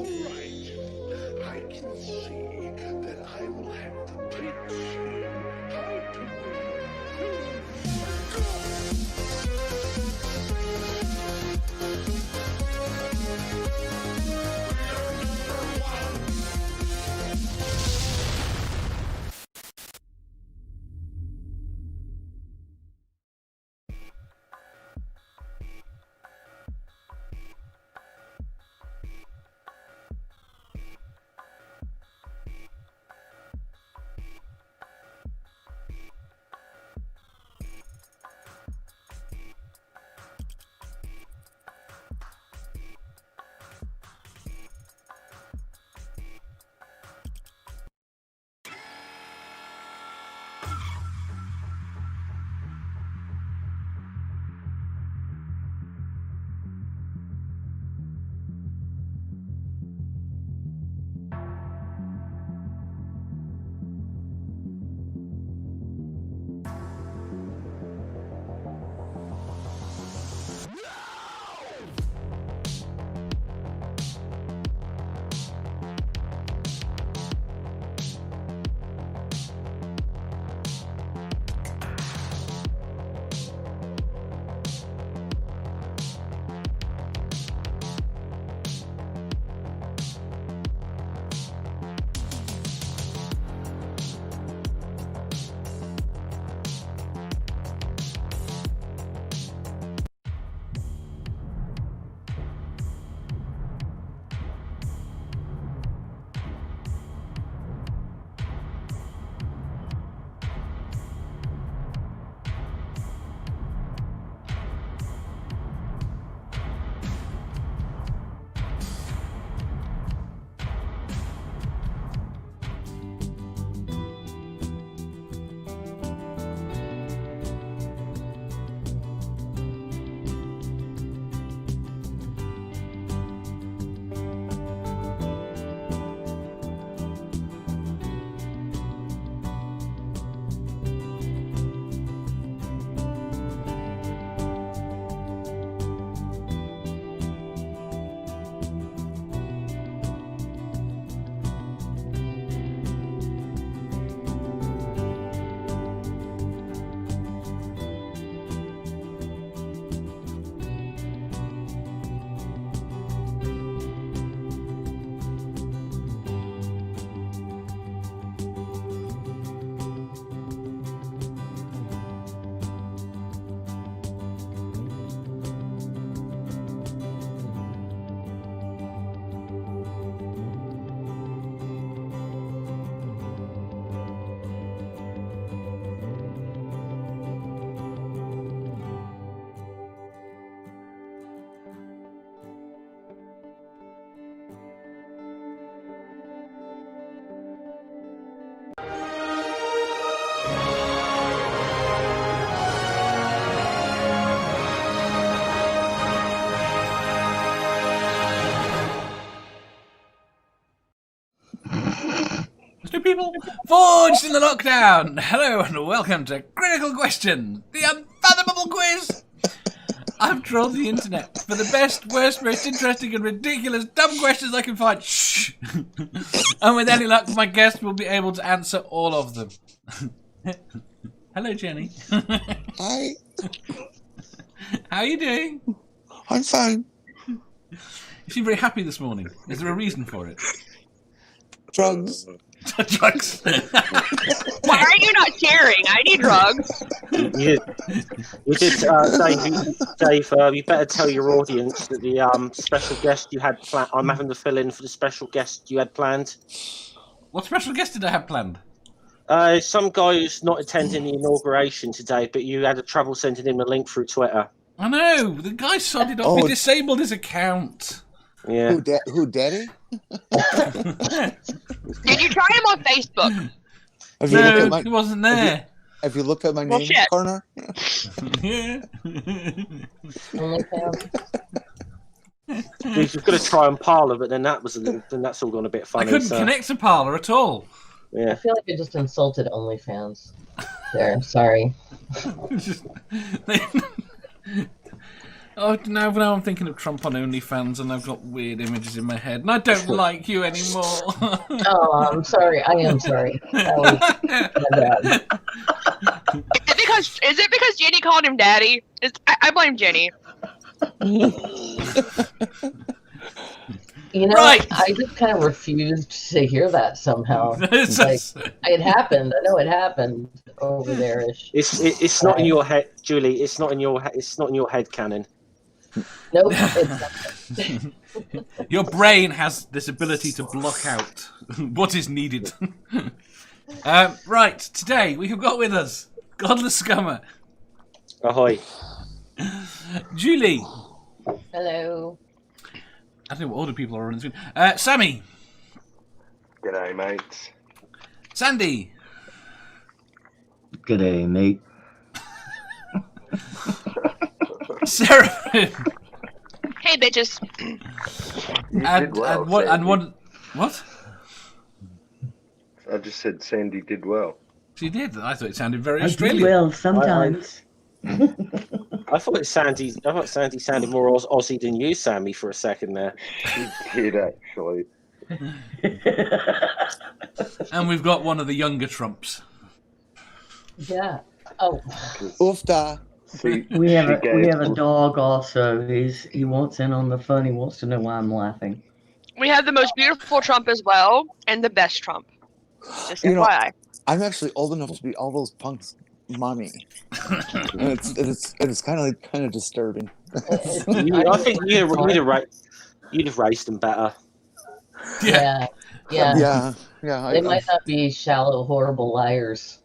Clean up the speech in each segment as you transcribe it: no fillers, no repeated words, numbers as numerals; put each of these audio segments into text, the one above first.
right. I can see that I will have to teach you how to win. People forged in the lockdown. Hello and welcome to Critical Question, the Unfathomable quiz. I've trawled the internet for the best, worst, most interesting and ridiculous dumb questions I can find. Shh. And with any luck, my guest will be able to answer all of them. Hello, Jenny. Hi. How are you doing? I'm fine. You seem very happy this morning. Is there a reason for it? Drugs. Drugs. Why are you not sharing? I need drugs. You did, Dave. You better tell your audience that the special guest you had planned. I'm having to fill in for the special guest you had planned. What special guest did I have planned? Some guy who's not attending the inauguration today, but you had trouble sending him a link through Twitter. I know. The guy sodded off. He disabled his account. Yeah. Who daddy? Did you try him on Facebook? No, he wasn't there. Have you looked at my name corner? Yeah. You've got to try on Parler, but then that's all gone a bit funny. I couldn't connect to Parler at all. Yeah. I feel like I just insulted OnlyFans. There, sorry. Oh, now I'm thinking of Trump on OnlyFans, and I've got weird images in my head, and I don't like you anymore. Oh, I'm sorry. I am sorry. That was my bad. Is it because Jenny called him daddy? I blame Jenny. You know, Right. I just kind of refused to hear that somehow. It happened. I know it happened over there-ish. It's not in your head, Julie. It's not in your head canon. Nope. It's not. Your brain has this ability to block out what is needed. Right, today we have got with us Godless Scummer. Ahoy. Julie. Hello. I don't know what older people are on the screen. Sammy. G'day, mates. Sandy. G'day, mate. Sarah. Hey, bitches. What? I just said Sandy did well. She did. I thought it sounded very I Australian. do well sometimes. I thought Sandy sounded more Aussie than you, Sammy, for a second there. He did, actually. And we've got one of the younger Trumps. Yeah. Oh. Oofda. See, We have a dog also. He wants in on the fun. He wants to know why I'm laughing. We have the most beautiful Trump as well, and the best Trump. Just You know, FYI. I'm actually old enough to be all those punks' mommy. And it's kind of disturbing. I think you'd have raised them better. Yeah. Yeah. They might not be shallow, horrible liars.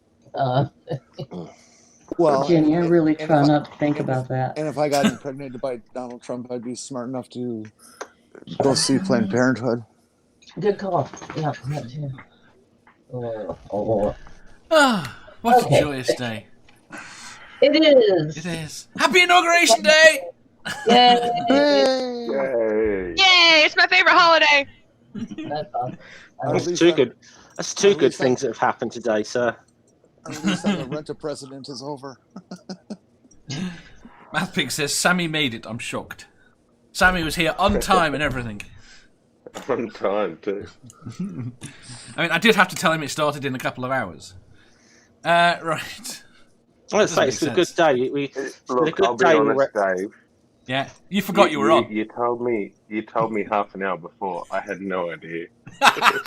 Well, Jenny, I really try not to think about that. And if I got impregnated by Donald Trump, I'd be smart enough to go see Planned Parenthood. Good call. Yeah, that too. Oh. What Okay. a joyous day. It is. It is. Happy Inauguration Day! Yay. Yay! Yay! It's my favorite holiday. That's awesome. That's two good things that have happened today, sir. At least the rent-a-president is over. Mathpig says, Sammy made it. I'm shocked. Sammy was here on time and everything. On time, too. I mean, I did have to tell him it started in a couple of hours. Right. Let's say it's a good day. It's been a Look, good I'll be day. honest, Dave. Yeah, you forgot you were on. You told me half an hour before. I had no idea. I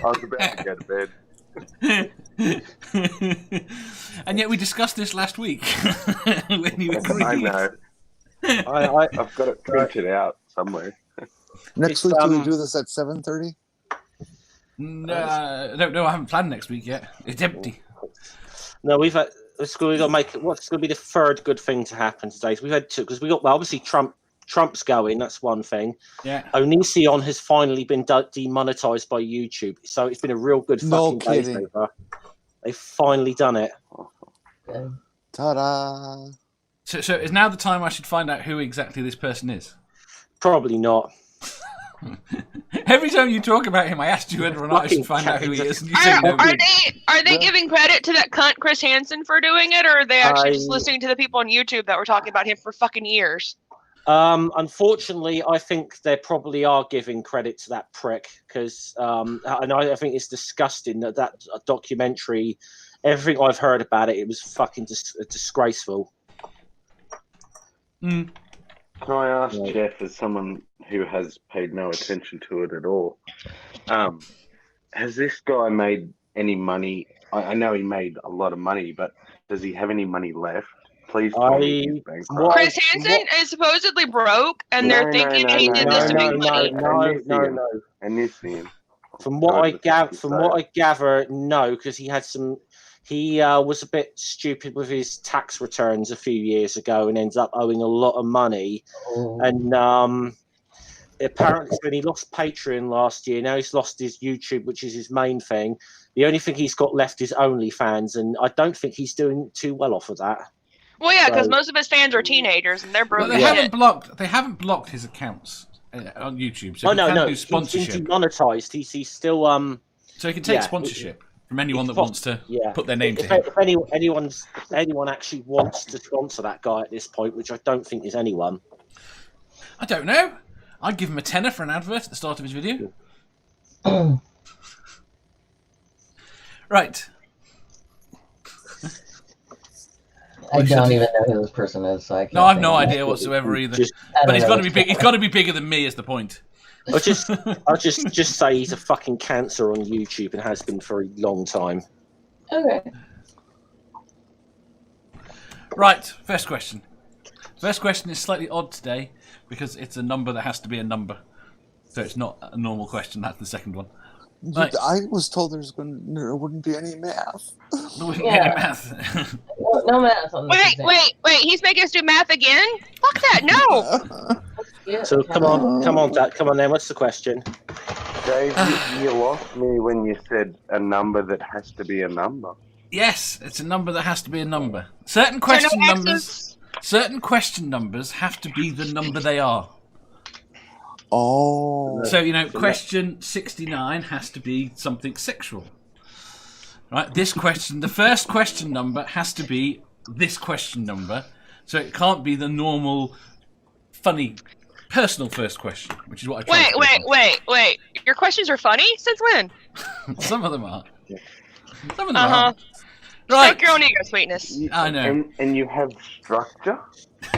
was about to go to bed. And yet we discussed this last week when you agreed. I know. I've got it printed out somewhere. Next week, do we do this at 7:30? No, I don't know. I haven't planned next week yet. It's empty. No, we've got to make it. What's going to be the third good thing to happen today? So we've had two, because we got obviously Trump's going. That's one thing. Yeah. Onision has finally been demonetized by YouTube, so it's been a real good fucking day. They've finally done it. Ta-da! So is now the time I should find out who exactly this person is? Probably not. Every time you talk about him, I asked you whether or not I should find out who he is, and you say no. Are they giving credit to that cunt Chris Hansen for doing it, or are they actually just listening to the people on YouTube that were talking about him for fucking years? Unfortunately, I think they probably are giving credit to that prick, because and I think it's disgusting that documentary. Everything I've heard about it, it was fucking disgraceful. Can I ask Jeff, as someone who has paid no attention to it at all, has this guy made any money? I know he made a lot of money, but does he have any money left? Please tell me he's bankrupt. Chris Hansen is supposedly broke, and they're thinking he did this to make money. No. And this thing. From what I gather, no, because he had some. He was a bit stupid with his tax returns a few years ago and ends up owing a lot of money. Oh. And apparently, when he lost Patreon last year, now he's lost his YouTube, which is his main thing. The only thing he's got left is OnlyFans, and I don't think he's doing too well off of that. Well, yeah, because most of his fans are teenagers, and they're broke. They haven't blocked his accounts on YouTube. So do sponsorship. He's demonetized. He's still So he can take sponsorship from anyone that wants to put their name to him. If anyone actually wants to sponsor that guy at this point, which I don't think is anyone. I don't know. I'd give him a tenner for an advert at the start of his video. Right. I don't even know who this person is, so I can't. No, I've no idea whatsoever either. But he's got to be big. He's got to be bigger than me. Is the point? I'll just say he's a fucking cancer on YouTube and has been for a long time. Okay. Right. First question. First question is slightly odd today because it's a number that has to be a number, so it's not a normal question. That's the second one. Right. I was told there wouldn't be any math. There wouldn't be any math. No math on this. Wait! He's making us do math again? Fuck that! No. So come on, Dad. Come on, then. What's the question? Dave, you lost me when you said a number that has to be a number. Yes, it's a number that has to be a number. Certain question numbers have to be the number they are. Oh. So, question 69 has to be something sexual. Right? This question, the first question number has to be this question number. So it can't be the normal, funny, personal first question, which is what I tried. Wait. Your questions are funny? Since when? Some of them are. Some of them are. Right. Right. Stroke your own ego, sweetness. I know. And you have structure?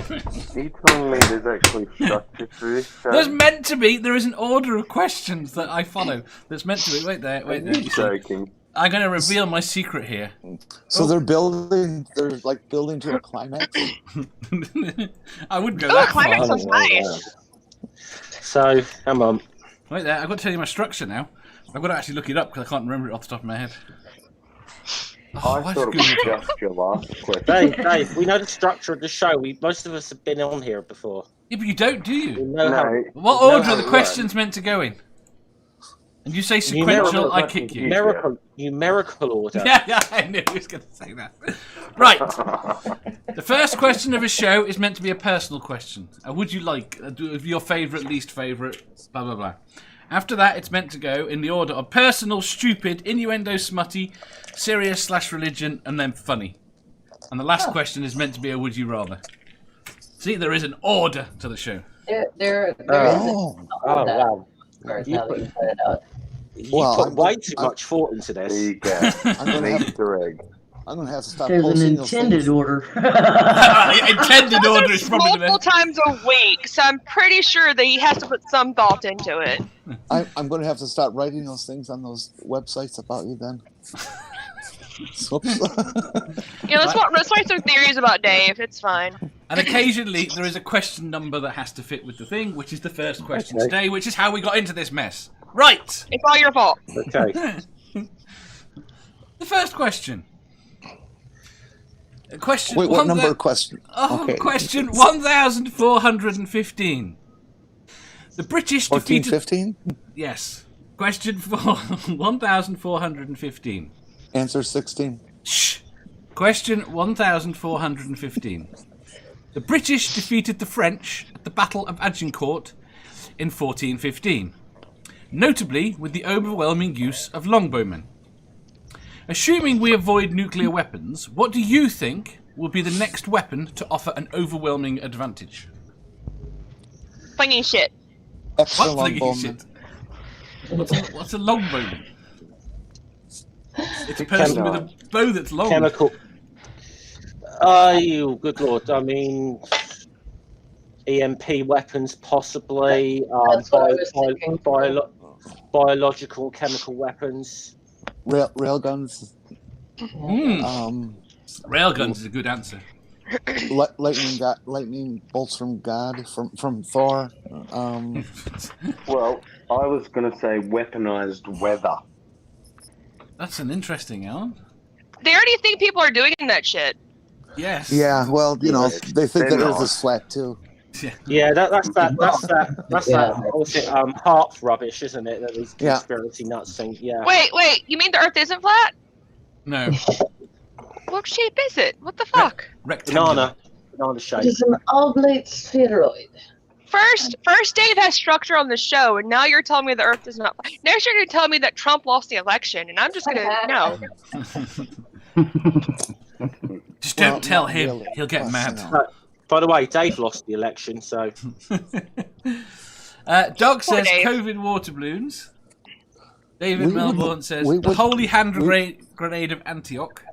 Are you telling me there's actually structure to this show? There's meant to be. There is an order of questions that I follow. There's meant to be. Wait there. You're joking. I'm going to reveal my secret here. So they're building to a climax? I wouldn't go that far. Climax was nice. So, come on. Wait there. I've got to tell you my structure now. I've got to actually look it up because I can't remember it off the top of my head. I thought it was just your last question. Dave, we know the structure of the show. Most of us have been on here before. Yeah, but you don't, do you? No. What order are the questions meant to go in? And you say sequential, I kick you. Numerical order. Yeah, I knew he was going to say that. Right. The first question of a show is meant to be a personal question. Would you like your favourite, least favourite, blah, blah, blah. After that, it's meant to go in the order of personal, stupid, innuendo, smutty, serious/religion, and then funny. And the last question is meant to be a would you rather. See, there is an order to the show. There is wow. Now that you put it out. You put way too much thought into this. There you go. I'm going to have to stop There's an posting intended order. Intended order is probably the multiple best. times a week, so I'm pretty sure that he has to put some thought into it. I'm going to have to start writing those things on those websites about you then. Let's write some theories about Dave. It's fine. And occasionally there is a question number that has to fit with the thing, which is the first question today, which is how we got into this mess. Right. It's all your fault. Okay. The first question. Question. Wait, what number question? Oh, okay. Question 1415. The British defeated. 1415? Yes. Question 1415. Answer 16. Shh. Question 1415. The British defeated the French at the Battle of Agincourt in 1415, notably with the overwhelming use of longbowmen. Assuming we avoid nuclear weapons, what do you think will be the next weapon to offer an overwhelming advantage? Flinging shit. Extra What flinging shit? What's a longbowman? It's a person with a bow that's long. Chemical. You good lord. I mean, EMP weapons, possibly. Biological, chemical weapons. Railguns. Railguns is a good answer. Lightning bolts from God, from Thor. Well, I was going to say weaponized weather. That's an interesting one. They already think people are doing that shit. Yes. Yeah, well, they think that Earth is flat too. Yeah, that's that heart rubbish, isn't it? That these conspiracy nuts think. Yeah. Wait, you mean the Earth isn't flat? No. What shape is it? What the fuck? Rectangular. Banana shape. It's an oblate spheroid. First Dave has structure on the show, and now you're telling me the Earth is not flat. Next you're going to tell me that Trump lost the election, and I'm just going to no. Just don't tell him. Really. He'll get mad. By the way, Dave lost the election, so. Doug says Dave. COVID water balloons. David We Melbourne wouldn't- says we the would- holy hand grenade of Antioch.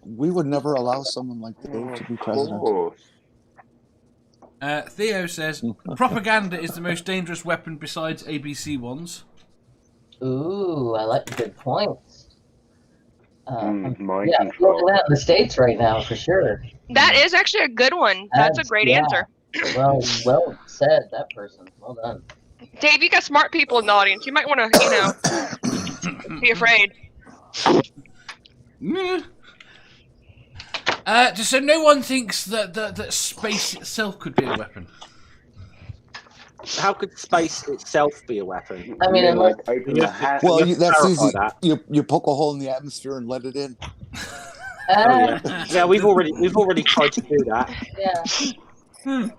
We would never allow someone like Dave to be president. Oh, Theo says propaganda is the most dangerous weapon besides ABC ones. Ooh, I like good points. mind Yeah, control. looking at in the States right now for sure. That is actually a good one. That's a great Yeah. answer. Well said, that person. Well done. Dave, you got smart people in the audience. You might want to, be afraid. Meh. Just so no one thinks that space itself could be a weapon. How could space itself be a weapon? I mean, like open the hat. Well, You have to that's clarify easy. that. You poke a hole in the atmosphere and let it in. Oh, yeah. Yeah, we've already tried to do that. Yeah.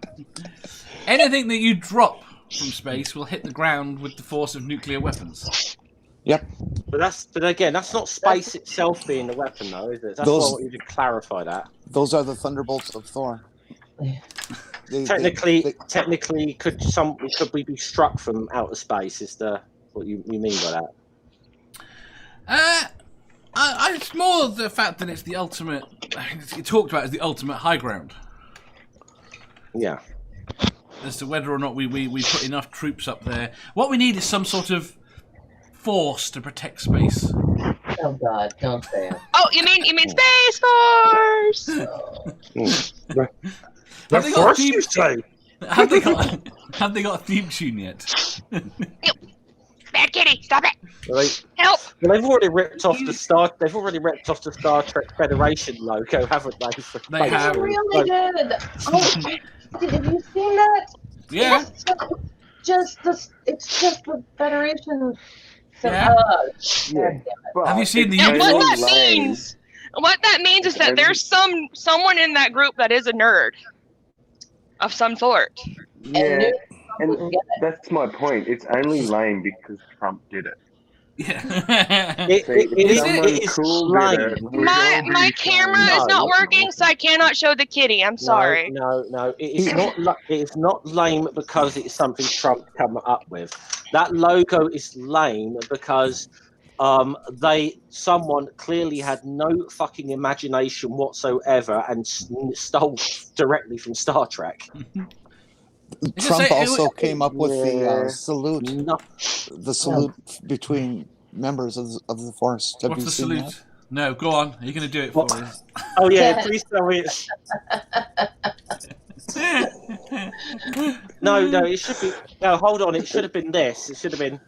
Anything that you drop from space will hit the ground with the force of nuclear weapons. Yep. But again, that's not space itself being a weapon, though, is it? That's Those- why I want you to clarify that. Those are the thunderbolts of Thor. Technically, could we be struck from outer space? Is what you mean by that? It's more the fact that it's the ultimate. It's talked about as the ultimate high ground. Yeah. As to whether or not we put enough troops up there. What we need is some sort of force to protect space. Oh God, don't say it. Oh, you mean Space Force? Have they got a theme? you say? Have they got a theme tune yet? Bad kitty, stop it! Help! Well, they've already ripped off the Star Trek Federation logo, haven't they? They have. They really did. Oh, have you seen that? Yeah. It's just the Federation. So, Yeah. Yeah. But Have you seen the it's And uniforms? what only that lame. means? What that means is that there's someone in that group that is a nerd of some sort. Yeah, and wouldn't get that's my point. It's only lame because Trump did it. Yeah. It is cool lame. did it, we'd all be My camera fine. is not No. working, so I cannot show the kitty. I'm sorry. No. It is not. It is not lame because it's something Trump come up with. That logo is lame because someone clearly had no fucking imagination whatsoever and stole directly from Star Trek. Trump say- also came up with Yeah. the salute. No, The salute between members of the force. Have What's you the seen salute? that? No, go on. Are you going to do it for us? oh yeah, please tell me it's. No, it should be. No, hold on. It should have been this. It should have been.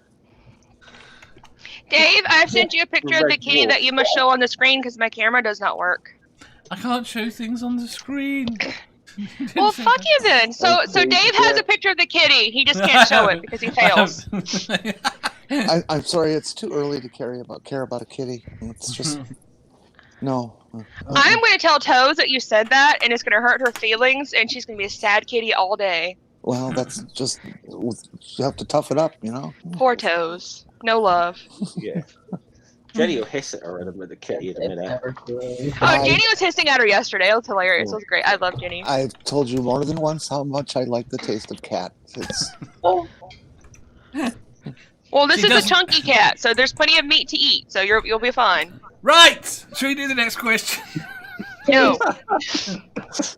Dave, I've sent you a picture of the Red kitty wolf. that you must show on the screen because my camera does not work. I can't show things on the screen. Well, fuck you then. So Dave has a picture of the kitty. He just can't show it because he fails. I'm sorry, it's too early to care about a kitty. It's just no. I'm going to tell Toes that you said that, and it's going to hurt her feelings, and she's going to be a sad kitty all day. Well, that's just you have to tough it up, you know. Poor Toes. No love. Yeah. Jenny will hiss at her with the kitty in a minute. Never good. Oh, Jenny was hissing at her yesterday. It was hilarious. It was great. I love Jenny. I've told you more than once how much I like the taste of cat. It's Oh, Well, this She is a doesn't- chunky cat, so there's plenty of meat to eat. So you'll be fine. Right. Should we do the next question? No.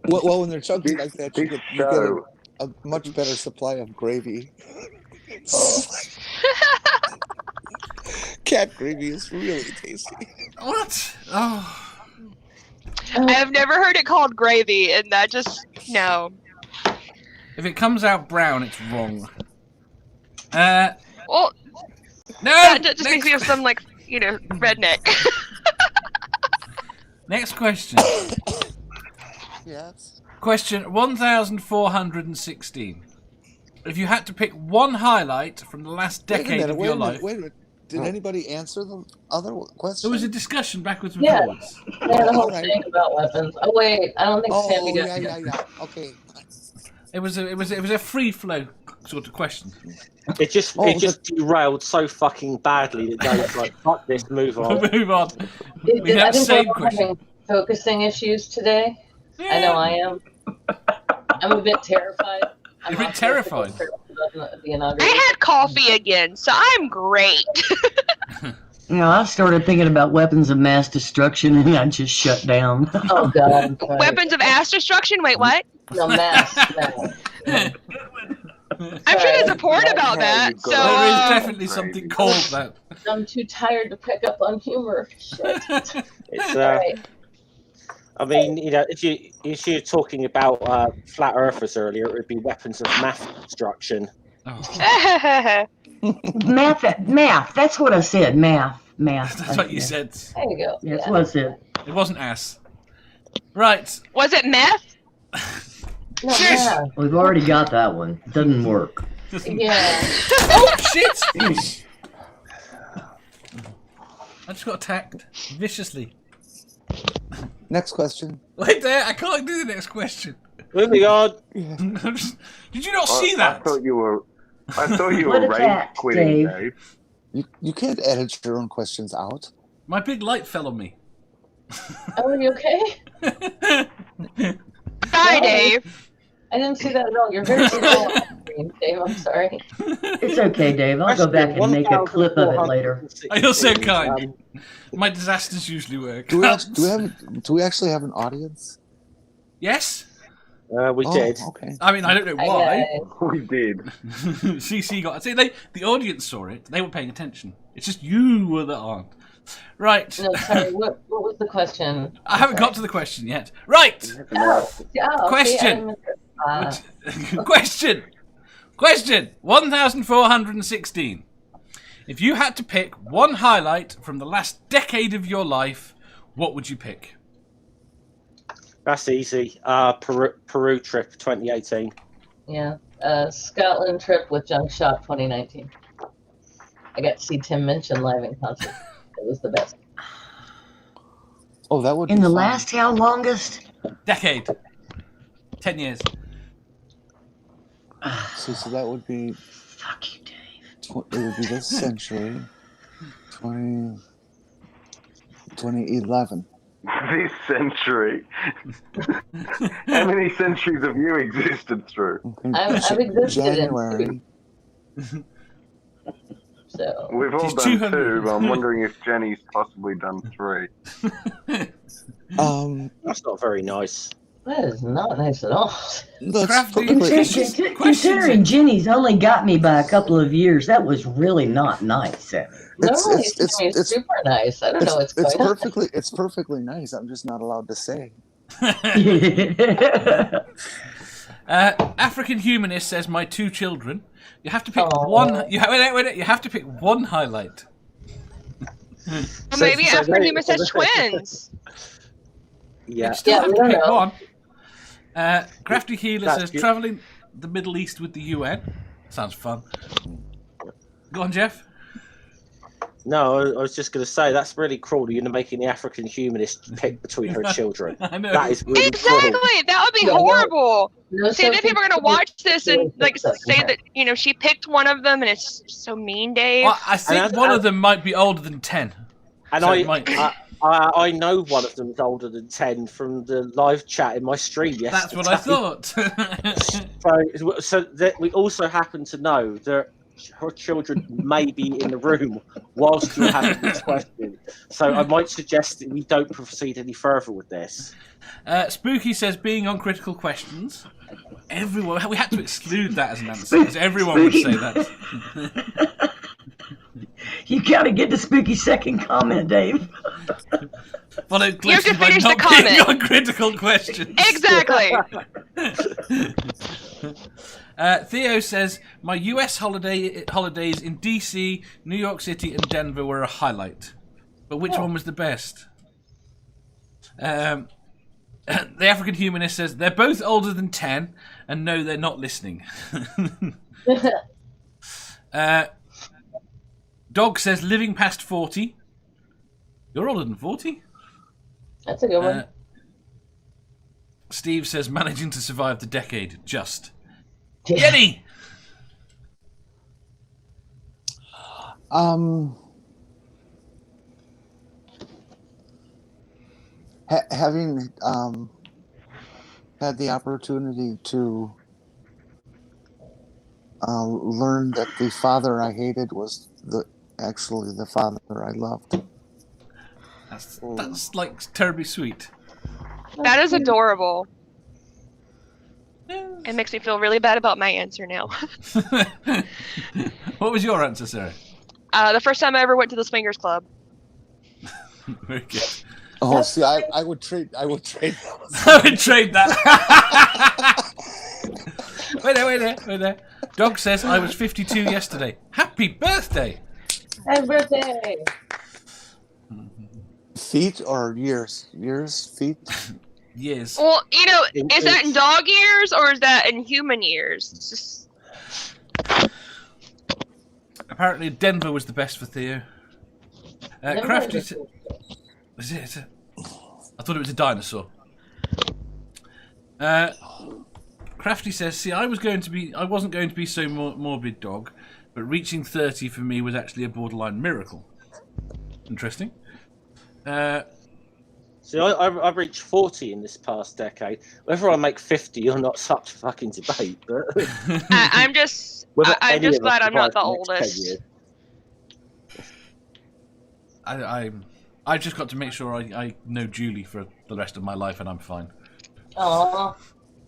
well, when they're chunky like that, you This get show, a much better supply of gravy. Cat gravy is really tasty. What? Oh. I have never heard it called gravy, and that just no. If it comes out brown, it's wrong. Well, No. that just makes next, me have some redneck. next question. Yes. Question 1416. If you had to pick one highlight from the last decade of your life, Wait a minute. Did anybody answer the other question? there was a discussion backwards and Yeah. forwards. yeah, the whole Alright. thing about weapons. Oh wait, I don't think Oh, Sandy got yeah. Okay. It was a free flow sort of question. It just Oh, derailed so fucking badly that Dave's like, fuck this, move We'll on. move on. It- We have I think same we're all question. having focusing issues today. I know I am. I'm a bit terrified. You're a bit terrified. I had coffee again, so I'm great. You know, I started thinking about weapons of mass destruction, and I just shut down. Oh God! Weapons of ass destruction? Wait, what? No, mass. I'm sure there's a porn about that. So there is definitely something called that. I'm too tired to pick up on humor. Shit. It's Right. I mean, you know, if you're talking about flat earthers earlier, it would be weapons of mass destruction. Oh. Math. That's what I said. Math. That's what you said. There you go. That's what I said. It wasn't ass. Right. was it meth? No, Shit! yeah. We've already got that one. Doesn't work. Yeah. Oh, shit! I just got attacked viciously. Next question. Wait there, I can't do the next question. Moving on. Did you not see that? I thought you were What a rage cat, quitting, Dave. Dave. You can't edit your own questions out. My big light fell on me. Oh, are you okay? Hi, Dave. I didn't see that at all. You're very small on screen, Dave. I'm sorry. It's okay, Dave. I'll go back and make a clip of it later. You're so kind. My disasters usually work. Do we actually have an audience? Yes? We did. Okay. I mean, I don't know why. We did. CC got. See, the audience saw it. They were paying attention. It's just you that aren't. Right. No, sorry. What was the question? I haven't got to the question yet. Right. Oh, okay, Question. Question 1416. If you had to pick one highlight from the last decade of your life, what would you pick? That's easy. Peru trip 2018. Yeah. Scotland trip with Junk Shot 2019. I got to see Tim Minchin live in concert. It was the best. Oh, that would In be the fun. last how longest? Decade. 10 years. So that would be. Fuck you, Dave. It would be this century. 2011. This century. How many centuries have you existed through? I've existed January. So We've all She's done 200. 2, but I'm wondering if Jenny's possibly done 3. That's not very nice. that is not nice at all. That's Crafty. perfectly. Considering Jenny's only got me by a couple of years, that was really not nice, Sammy. Normally, it's super nice. I don't know what's going on. It's perfectly nice. I'm just not allowed to say. African Humanist says, my 2 children. You have to pick one. You have to pick one highlight. Well, maybe African Humanist has twins. Yeah. You still have we to don't pick know. one. Crafty Healer That's says, good. traveling the Middle East with the UN. Sounds fun. Go on, Jeff. No, I was just going to say that's really cruel. You're making the African humanist pick between her children. I know. That is really Exactly. cruel. That would be Yeah, horrible. No See, then people are going to watch this and like successful. say that she picked one of them, and it's so mean, Dave. Well, I think one of them might be older than 10. And So it might- I know one of them is older than 10 from the live chat in my stream yesterday. That's what I thought. So that we also happen to know that her children may be in the room whilst you're having this question. So I might suggest that we don't proceed any further with this. Spooky says, being on critical questions. Everyone, we had to exclude that as an answer, because everyone would say that. You gotta get the spooky second comment, Dave. Followed You have to closely by finish the not being comment. on critical questions. Exactly. Theo says, my US holidays in DC, New York City, and Denver were a highlight. But which one was the best? The African Humanist says, they're both older than 10, and no, they're not listening. Dog says, living past 40. You're older than 40? That's a good one. Steve says, managing to survive the decade, just. Yeah. Jenny! Having had the opportunity to learn that the father I hated was actually the father I loved. That's like terribly sweet. That is adorable. It makes me feel really bad about my answer now. What was your answer, Sarah? The first time I ever went to the swingers club. Very good. Oh, see, I would trade. I would trade. I would trade that. Wait there. Dog says I was 52 yesterday. Happy birthday! Happy birthday! Feet or years? Years, feet. Years. Well, you know, is that in dog years or is that in human years? It's just... Apparently, Denver was the best for Theo. Crafty. Is it? I thought it was a dinosaur. Crafty says, "See, I wasn't going to be so morbid, dog, but reaching 30 for me was actually a borderline miracle." Interesting. See, I've reached 40 in this past decade. Whether I make 50 or not, such fucking debate. But I'm just glad I'm not the oldest. I just got to make sure I know Julie for the rest of my life, and I'm fine. Aww.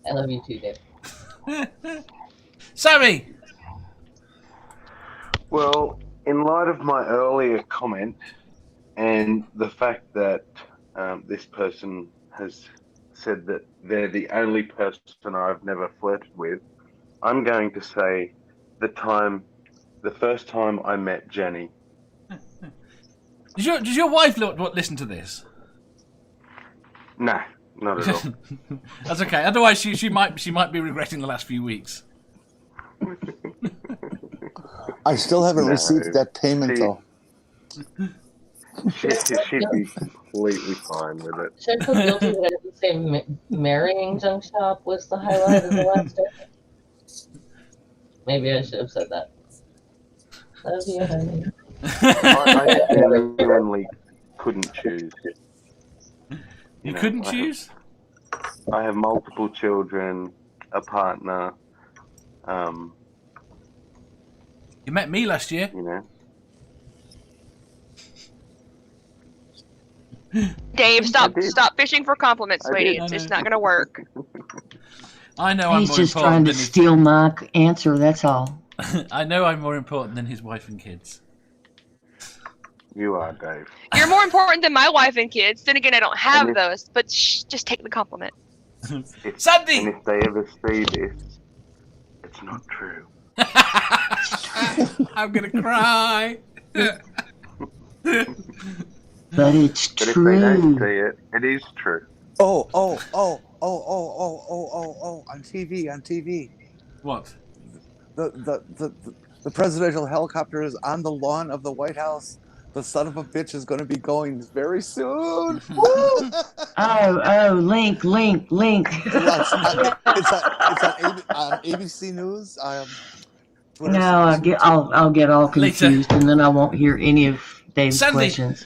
I love you too, Dave. Sammy! Well, in light of my earlier comment and the fact that this person has said that they're the only person I've never flirted with, I'm going to say the first time I met Jenni. Does your wife listen to this? Nah, not at all. That's okay. Otherwise, she might be regretting the last few weeks. I still haven't received that payment though. She'd be completely fine with it. Should I feel guilty that I didn't say marrying Junk Shop was the highlight of the last day? Maybe I should have said that. Love you, honey. I genuinely couldn't choose. You couldn't choose? I have multiple children, a partner. You met me last year. You know. Dave, stop fishing for compliments, sweetie. It's not going to work. I know I'm He's more just important trying to than steal my answer, that's all. I know I'm more important than his wife and kids. You are, Dave. You're more important than my wife and kids. Then again, I don't have those, but just take the compliment. Sandy! And if they ever see this, it's not true. I'm going to cry. But it's But true. if they don't see it, it is true. Oh! On TV. What? The presidential helicopter is on the lawn of the White House. The son of a bitch is going to be going very soon. Link. It's on ABC News. No, I'll get all confused, and then I won't hear any of Dave's questions.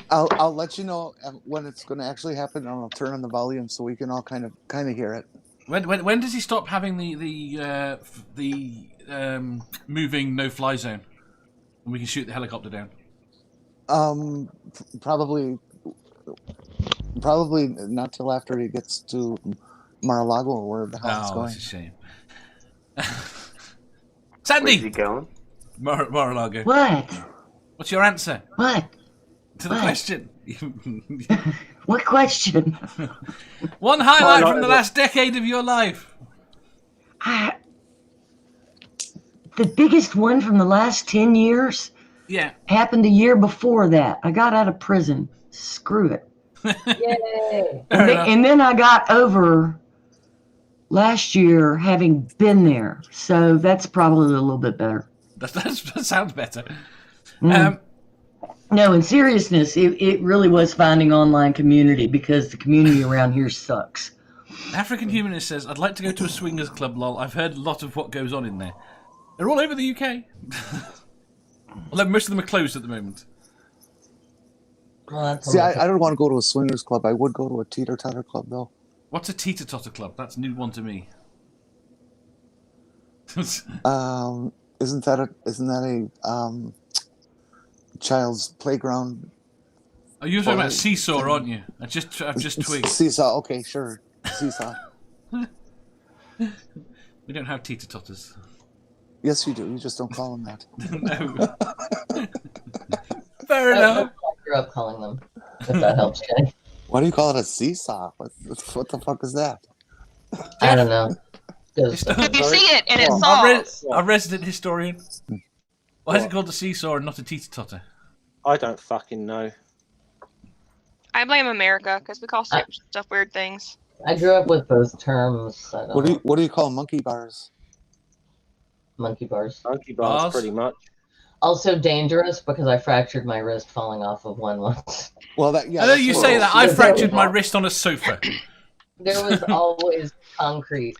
I'll let you know when it's going to actually happen, and I'll turn on the volume so we can all kind of hear it. When does he stop having the moving no-fly zone, and we can shoot the helicopter down? Probably not till after he gets to Mar-a-Lago or where the hell it's going. That's a shame. Sandy! Where's he going? Mar-a-Lago. What? What's your answer? What? To the question. What question? One highlight from the last decade of your life. The biggest one from the last 10 years happened a year before that. I got out of prison. Screw it. Yay! And then I got over last year having been there. So that's probably a little bit better. That sounds better. No, in seriousness, it really was finding online community because the community around here sucks. African Humanist says, I'd like to go to a swingers club, lol. I've heard a lot of what goes on in there. They're all over the UK. Although most of them are closed at the moment. See, I don't want to go to a swingers club. I would go to a teeter-totter club, though. What's a teeter-totter club? That's a new one to me. Isn't that a child's playground? Oh, you're talking about seesaw, aren't you? I've just twigged. Seesaw, okay, sure. Seesaw. We don't have teeter-totters. Yes, you do. You just don't call them that. No. Fair enough. I grew up calling them, if that helps, Jenny. Why do you call it a seesaw? What the fuck is that? I don't know. If you see it and it's saws. Our resident historian. Why is it called a seesaw and not a teeter-totter? I don't fucking know. I blame America because we call stuff weird things. I grew up with those terms. What do you call monkey bars? Monkey bars. Monkey bars, pretty much. Also dangerous because I fractured my wrist falling off of one once. Well, I know you say that. I fractured my wrist on a sofa. There was always concrete,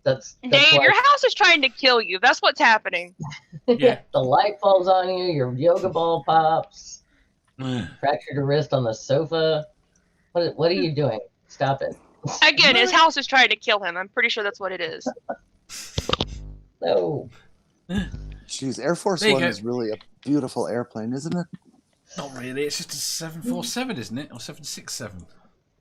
that's Dave, your house is trying to kill you. That's what's happening. Yeah. The light falls on you, your yoga ball pops, fractured a wrist on the sofa. What are you doing? Stop it. Again, his house is trying to kill him. I'm pretty sure that's what it is. No. Jeez, Air Force One is really a beautiful airplane, isn't it? Not really. It's just a 747, isn't it? Or 767.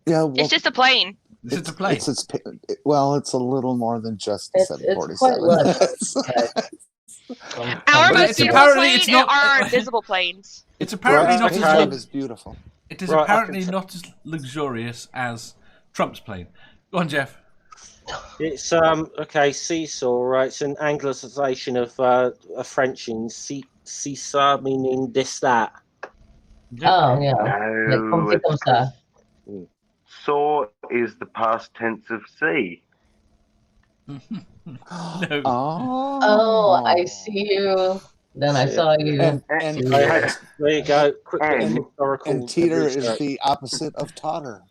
Yeah, well, it's just a plane. It's just a plane. It's a little more than just a 747. Our most beautiful planes are our invisible planes. It's apparently not as beautiful. It is apparently not as luxurious as Trump's plane. Go on, Jeff. It's seesaw, right? It's an anglicization of a French in seesaw, meaning this, that. Oh, yeah. No, saw is the past tense of see. No. Oh, I see you. Then I saw you. And there you go. And teeter is the opposite of totter.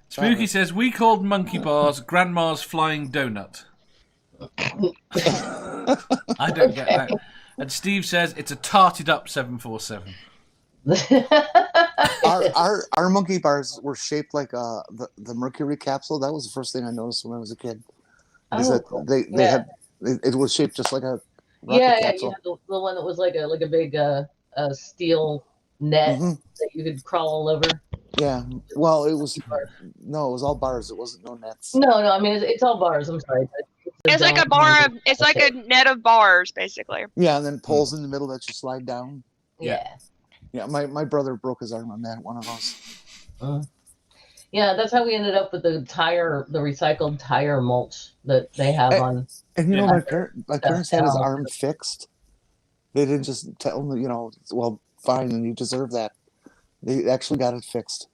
Spooky says, we called monkey bars Grandma's flying donut. I don't get that. And Steve says, it's a tarted up 747. Our monkey bars were shaped like the Mercury capsule. That was the first thing I noticed when I was a kid. It was shaped just like a rocket capsule. You had the one that was like a big steel net that you could crawl all over. Yeah, well, it was all bars. It wasn't no nets. No, I mean it's all bars. I'm sorry. It's like a bar of. It's like a net of bars, basically. Yeah, and then poles in the middle that you slide down. Yeah. Yeah, my brother broke his arm on that one of those. Yeah, that's how we ended up with the recycled tire mulch that they have on. And my parents had his arm fixed. They didn't just tell him, well, fine, and you deserve that. They actually got it fixed.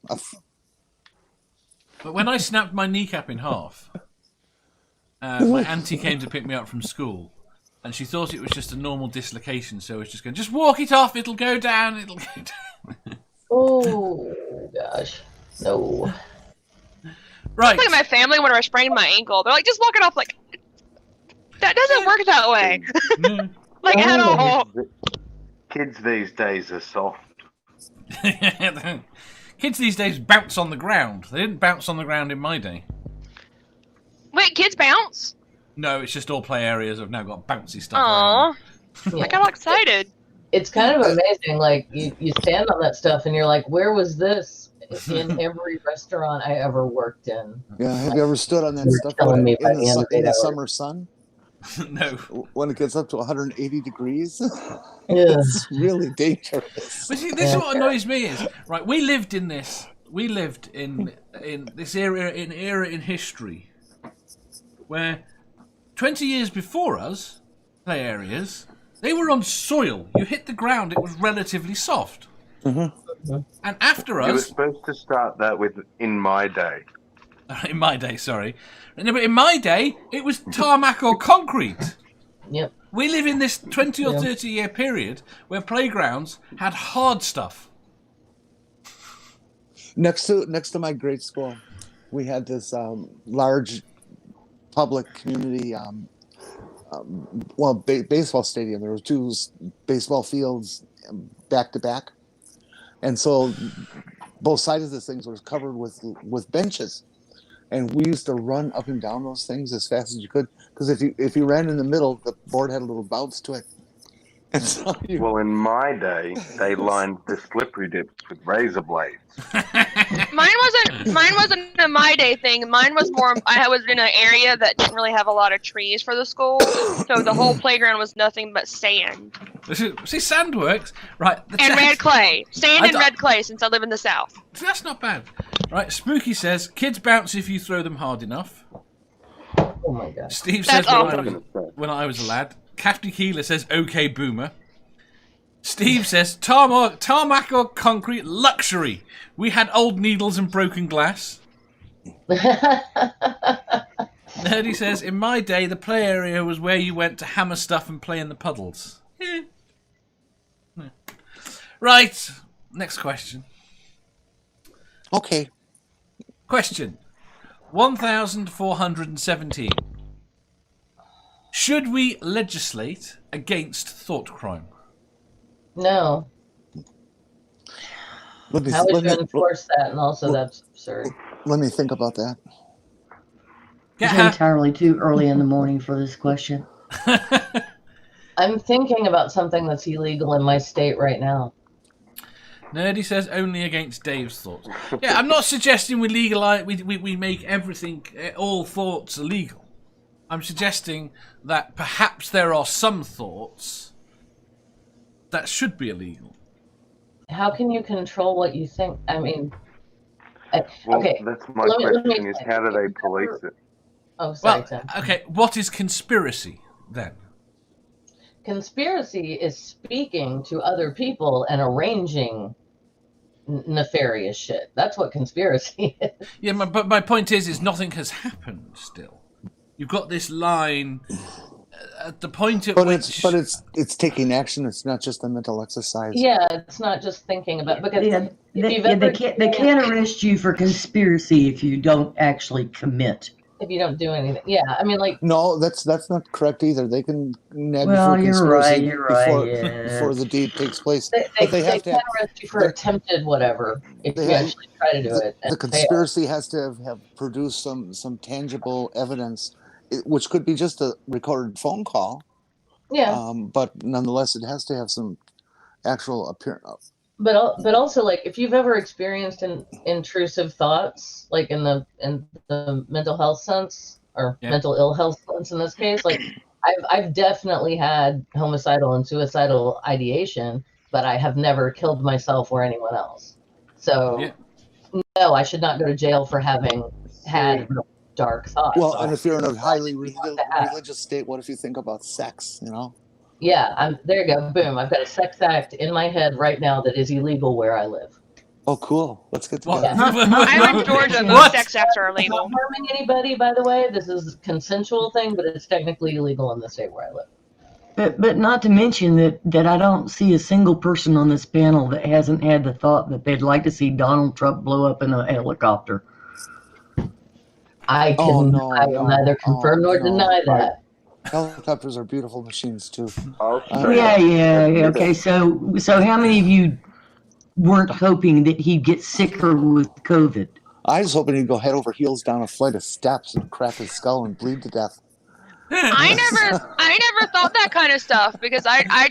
But when I snapped my kneecap in half, my auntie came to pick me up from school, and she thought it was just a normal dislocation, so I was just going, just walk it off, it'll go down, Oh, gosh. No. Right. Look at my family when I sprained my ankle. They're like, just walk it off. Like, that doesn't work that way. Like, at all. Kids these days are soft. Kids these days bounce on the ground. They didn't bounce on the ground in my day. Wait, kids bounce? No, it's just all play areas have now got bouncy stuff. Aww. I got all excited. It's kind of amazing. Like, you stand on that stuff and you're like, where was this in every restaurant I ever worked in? Yeah, have you ever stood on that stuff in the summer sun? No. When it gets up to 180 degrees, yeah. It's really dangerous. But see, this is what annoys me is, right, we lived in this era in history where 20 years before us, play areas, they were on soil. You hit the ground, it was relatively soft. Mm-hmm. And after us... You were supposed to start that with in my day. In my day, sorry. No, but in my day, it was tarmac or concrete. Yep. We live in this 20 or 30 year period where playgrounds had hard stuff. Next to my grade school, we had this large public community baseball stadium. There were two baseball fields back to back. And so both sides of this thing was covered with benches. and we used to run up and down those things as fast as you could, because if you ran in the middle, the board had a little bounce to it. And so well, in my day, they lined the slippery dips with razor blades. Mine wasn't a my day thing. Mine was more. I was in an area that didn't really have a lot of trees for the school, so the whole playground was nothing but sand. See, sand works, right? And red clay, sand and red clay. Since I live in the South, that's not bad, right? Spooky says kids bounce if you throw them hard enough. Oh my god. Steve says when I was a lad. Captain Keeler says, okay, boomer. Steve says, tarmac or concrete, luxury. We had old needles and broken glass. Nerdy says, in my day, the play area was where you went to hammer stuff and play in the puddles. Right, next question. Okay. Question 1417. Should we legislate against thought crime? No. How would you enforce that? And also, that's absurd. Let me think about that. It's entirely too early in the morning for this question. I'm thinking about something that's illegal in my state right now. Nerdy says only against Dave's thoughts. Yeah, I'm not suggesting we legalize. We make everything, all thoughts illegal. I'm suggesting that perhaps there are some thoughts that should be illegal. How can you control what you think? I mean, okay. That's my question: is how do they police it? Oh, sorry, Tim. Okay. What is conspiracy then? Conspiracy is speaking to other people and arranging nefarious shit. That's what conspiracy is. Yeah, but my point is nothing has happened still. You've got this line at the point at which... But it's taking action. It's not just a mental exercise. Yeah, it's not just thinking about... Because they can't arrest you for conspiracy if you don't actually commit. If you don't do anything. Yeah, I mean, like... No, that's not correct either. They can nab you for conspiracy before the deed takes place. They can't arrest you for attempted whatever if you actually try to do it. The conspiracy has to have produced some tangible evidence, which could be just a recorded phone call. Yeah. But nonetheless, it has to have some actual appearance. But also, like, if you've ever experienced intrusive thoughts, like in the mental health sense or mental ill health sense in this case, like I've definitely had homicidal and suicidal ideation, but I have never killed myself or anyone else. So no, I should not go to jail for having had dark thoughts. Well, and if you're in a highly religious state, what if you think about sex? You know. Yeah, there you go. Boom. I've got a sex act in my head right now that is illegal where I live. Oh, cool. Let's get to that. I'm in Georgia. Those sex acts are illegal. I'm not harming anybody, by the way. This is a consensual thing, but it's technically illegal in the state where I live. But not to mention that I don't see a single person on this panel that hasn't had the thought that they'd like to see Donald Trump blow up in a helicopter. I will neither confirm nor deny that. Helicopters are beautiful machines too. Yeah. Okay, so how many of you weren't hoping that he'd get sicker with COVID? I was hoping he'd go head over heels down a flight of steps and crack his skull and bleed to death. I never thought that kind of stuff because I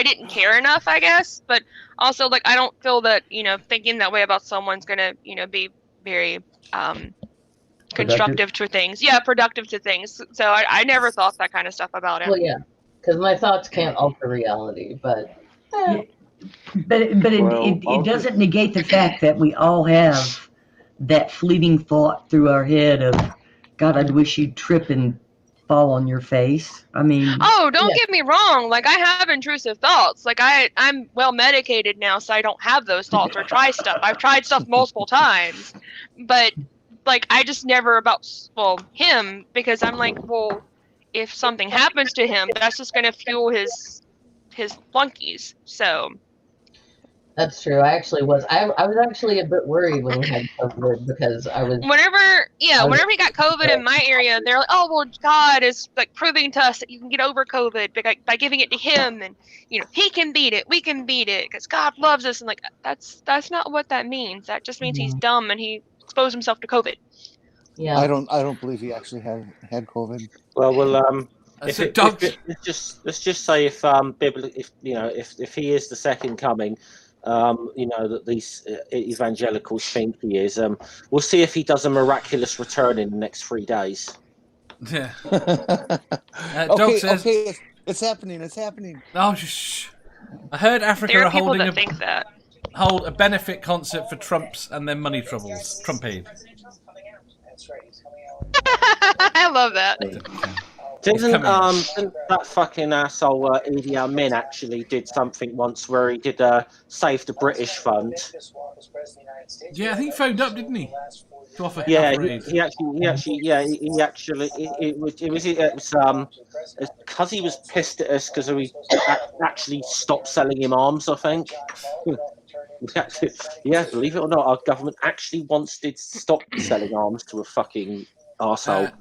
didn't care enough, I guess. But also, like, I don't feel that thinking that way about someone's gonna be very constructive to things. Yeah, productive to things. So I never thought that kind of stuff about it. Well, yeah, because my thoughts can't alter reality, but. It doesn't negate the fact that we all have that fleeting thought through our head of, God, I'd wish you'd trip and fall on your face. I mean. Oh, don't get me wrong. Like, I have intrusive thoughts. Like, I'm well medicated now, so I don't have those thoughts or try stuff. I've tried stuff multiple times, but. Like, I just never about him, because I'm like, well, if something happens to him, that's just going to fuel his flunkies. So that's true. I was actually a bit worried when he had COVID because I was. Whenever he got COVID in my area, they're like, oh well, God is like proving to us that you can get over COVID by giving it to him, and he can beat it, we can beat it because God loves us, and like that's not what that means. That just means he's dumb and he exposed himself to COVID. Yeah. I don't believe he actually had COVID. Well, let's just say if if he is the second coming, that these evangelicals think he is. We'll see if he does a miraculous return in the next 3 days. Yeah. Okay, says, it's happening. It's happening. Oh, shh. I heard Africa There are are people holding that think that. hold a benefit concert for Trumps and their money troubles. Trump aid. I love that. Didn't that fucking asshole Idi Amin actually did something once where he did Save the British Fund? Yeah, I think he phoned up, didn't he? To offer Yeah, aid. he actually it was because he was pissed at us because we actually stopped selling him arms, I think. Yeah, believe it or not, our government actually once did stop selling arms to a fucking arsehole.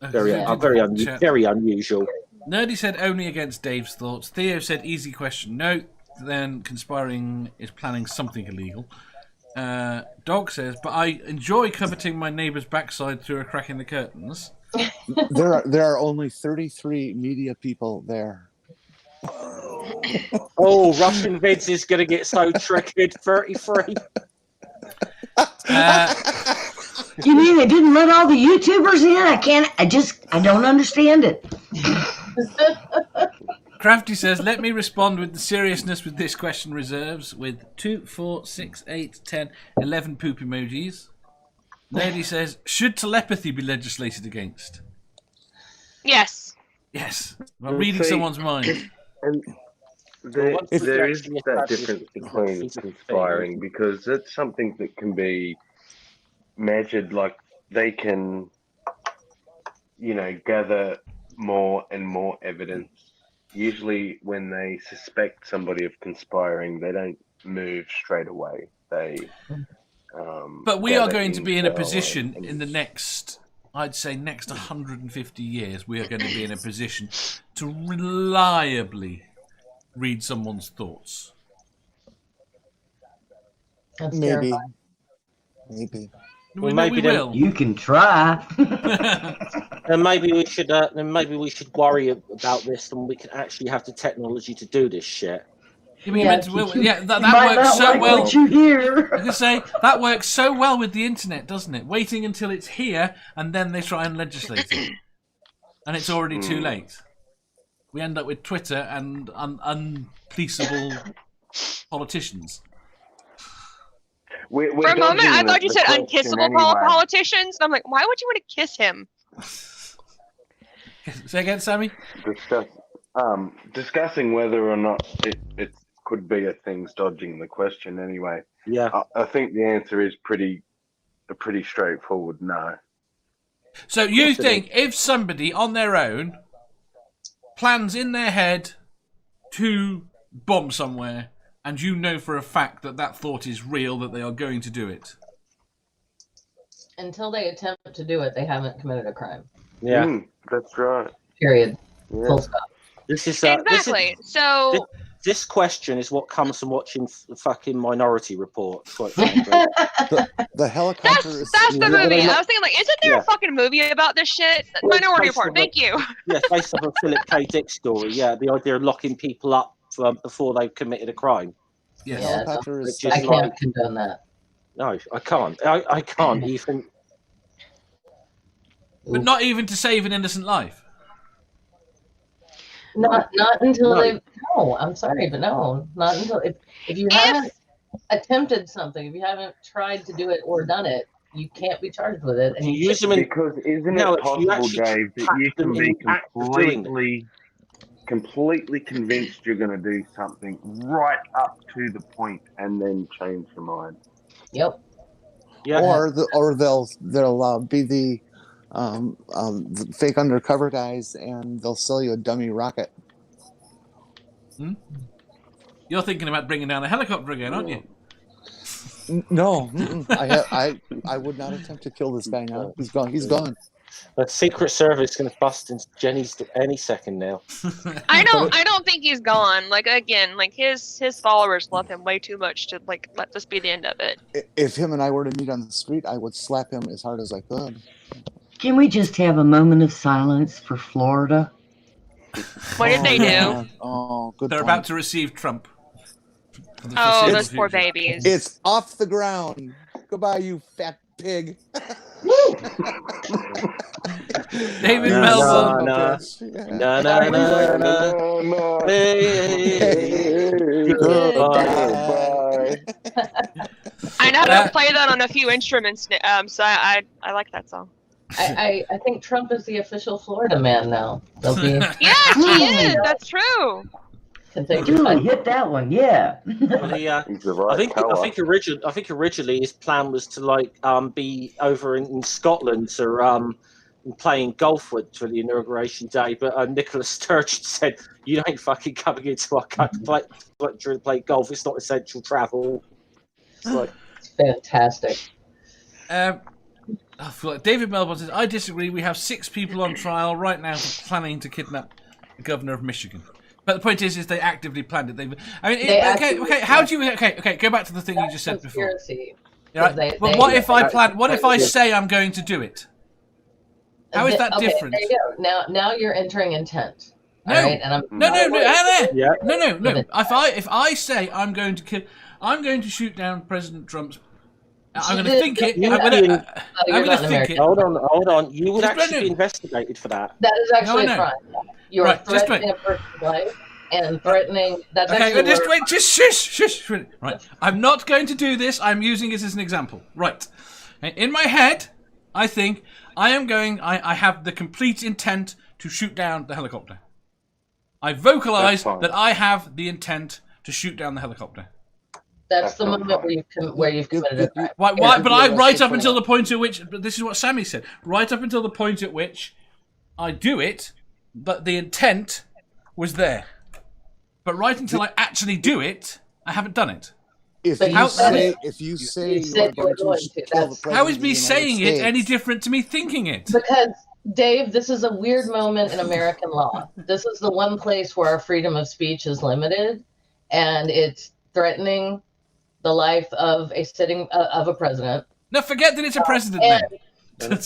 Very unusual. Nerdy said only against Dave's thoughts. Theo said easy question. No, then conspiring is planning something illegal. Dog says, but I enjoy coveting my neighbour's backside through a crack in the curtains. There are only 33 media people there. Oh, Russian Vince is going to get so triggered. 33. You mean they didn't let all the YouTubers in? I don't understand it. Crafty says, let me respond with the seriousness with this question reserves with 2, 4, 6, 8, 10, 11 poop emojis. Nerdy says, should telepathy be legislated against? Yes. Yes. I'm reading someone's mind. And there is that difference between conspiring, because it's something that can be measured. Like they can, gather more and more evidence. Usually when they suspect somebody of conspiring, they don't move straight away. They but we are going to be in a position in the next 150 years, we are going to be in a position to reliably read someone's thoughts. That's Maybe. terrifying. Maybe. We maybe will. You can try. And maybe we should worry about this, and we can actually have the technology to do this shit. You mean that might works not so like well. what you hear. I can say that works so well with the internet, doesn't it? Waiting until it's here and then they try and legislate it, and it's already too late. We end up with Twitter and unpoliceable politicians. We're For a moment, I thought you said the unkissable question anyway. politicians. And I'm like, why would you want to kiss him? Say again, Sammy? Discussing whether or not it could be a thing's dodging the question anyway. Yeah. I think the answer is pretty straightforward. No. So you think if somebody on their own plans in their head to bomb somewhere, and you know for a fact that thought is real, that they are going to do it? Until they attempt to do it, they haven't committed a crime. Yeah. That's right. Period. Yeah. Full stop. This is Exactly. So This question is what comes from watching the fucking Minority Report. Quite The helicopter that's the movie. I was thinking, like, isn't there a fucking movie about this shit? Well, Minority based Report. on Thank you. Yeah, based on a Philip K. Dick story. Yeah, the idea of locking people up before they've committed a crime. Yes. Yeah, helicopter is Which is I can't condone that. No, I can't. I can't even. But not even to save an innocent life. Not until they. No, I'm sorry, but no, not until if you haven't attempted something, if you haven't tried to do it or done it, you can't be charged with it. And You use them in. Because isn't No, it if you possible, actually Dave, that you track them can be in the act of doing it. completely convinced you're going to do something right up to the point and then change your mind? Yep. Yeah. or they'll be the fake undercover guys, and they'll sell you a dummy rocket. You're thinking about bringing down a helicopter again, aren't you? No, I would not attempt to kill this guy now. He's gone. The Secret Service is going to bust into Jenny's any second now. I don't think he's gone. Like again, like his followers love him way too much to like let this be the end of it. If him and I were to meet on the street, I would slap him as hard as I could. Can we just have a moment of silence for Florida? What did they do? man. Oh, good. They're point. about to receive Trump. For the Oh, foreseeable those poor future. babies. It's off the ground. Goodbye, you fat pig. David No, Melville. no. Yeah. No. Hey. Goodbye. I know how to play that on a few instruments, so I like that song. I think Trump is the official Florida man now. They'll be Yes, he is. That's true. can take Ooh, your hit that one, yeah. Well, He's the right I think colour. originally his plan was to like be over in Scotland to playing golf with for the inauguration day, but Nicola Sturgeon said, "You ain't fucking coming into our country to play golf. It's not essential travel." It's like, It's fantastic. I feel like David Melville says, I disagree. We have 6 people on trial right now for planning to kidnap the governor of Michigan. But the point is they actively planned it. Okay. How do you? Okay. Go back to the thing you just said before. Conspiracy. Yeah, right? But what if I plan? What if I say I'm going to do it? How is that different? There you go. Now you're entering intent. No. All right? And I'm No. yeah. No. If I say I'm going to shoot down President Trump's. I'm going to think it. I'm going to think it. Hold on. You would Just actually no. be investigated for that. That is actually No, I know. a crime. You're Right, just threatening a person's life and threatening. That's Okay, actually just where- wait. Just shush. Right. I'm not going to do this. I'm using it as an example. Right. In my head, I think I have the complete intent to shoot down the helicopter. I vocalize that I have the intent to shoot down the helicopter. That's the moment where you've committed a crime. Why? But I right up until the point at which. But this is what Sammy said. Right up until the point at which I do it, but the intent was there. But right until I actually do it, I haven't done it. If But you say you said you were going to. kill the How is president me of the saying United it any States, different to me thinking it? Because, Dave, this is a weird moment in American law. This is the one place where our freedom of speech is limited, and it's threatening the life of a president. No, forget that it's a president then.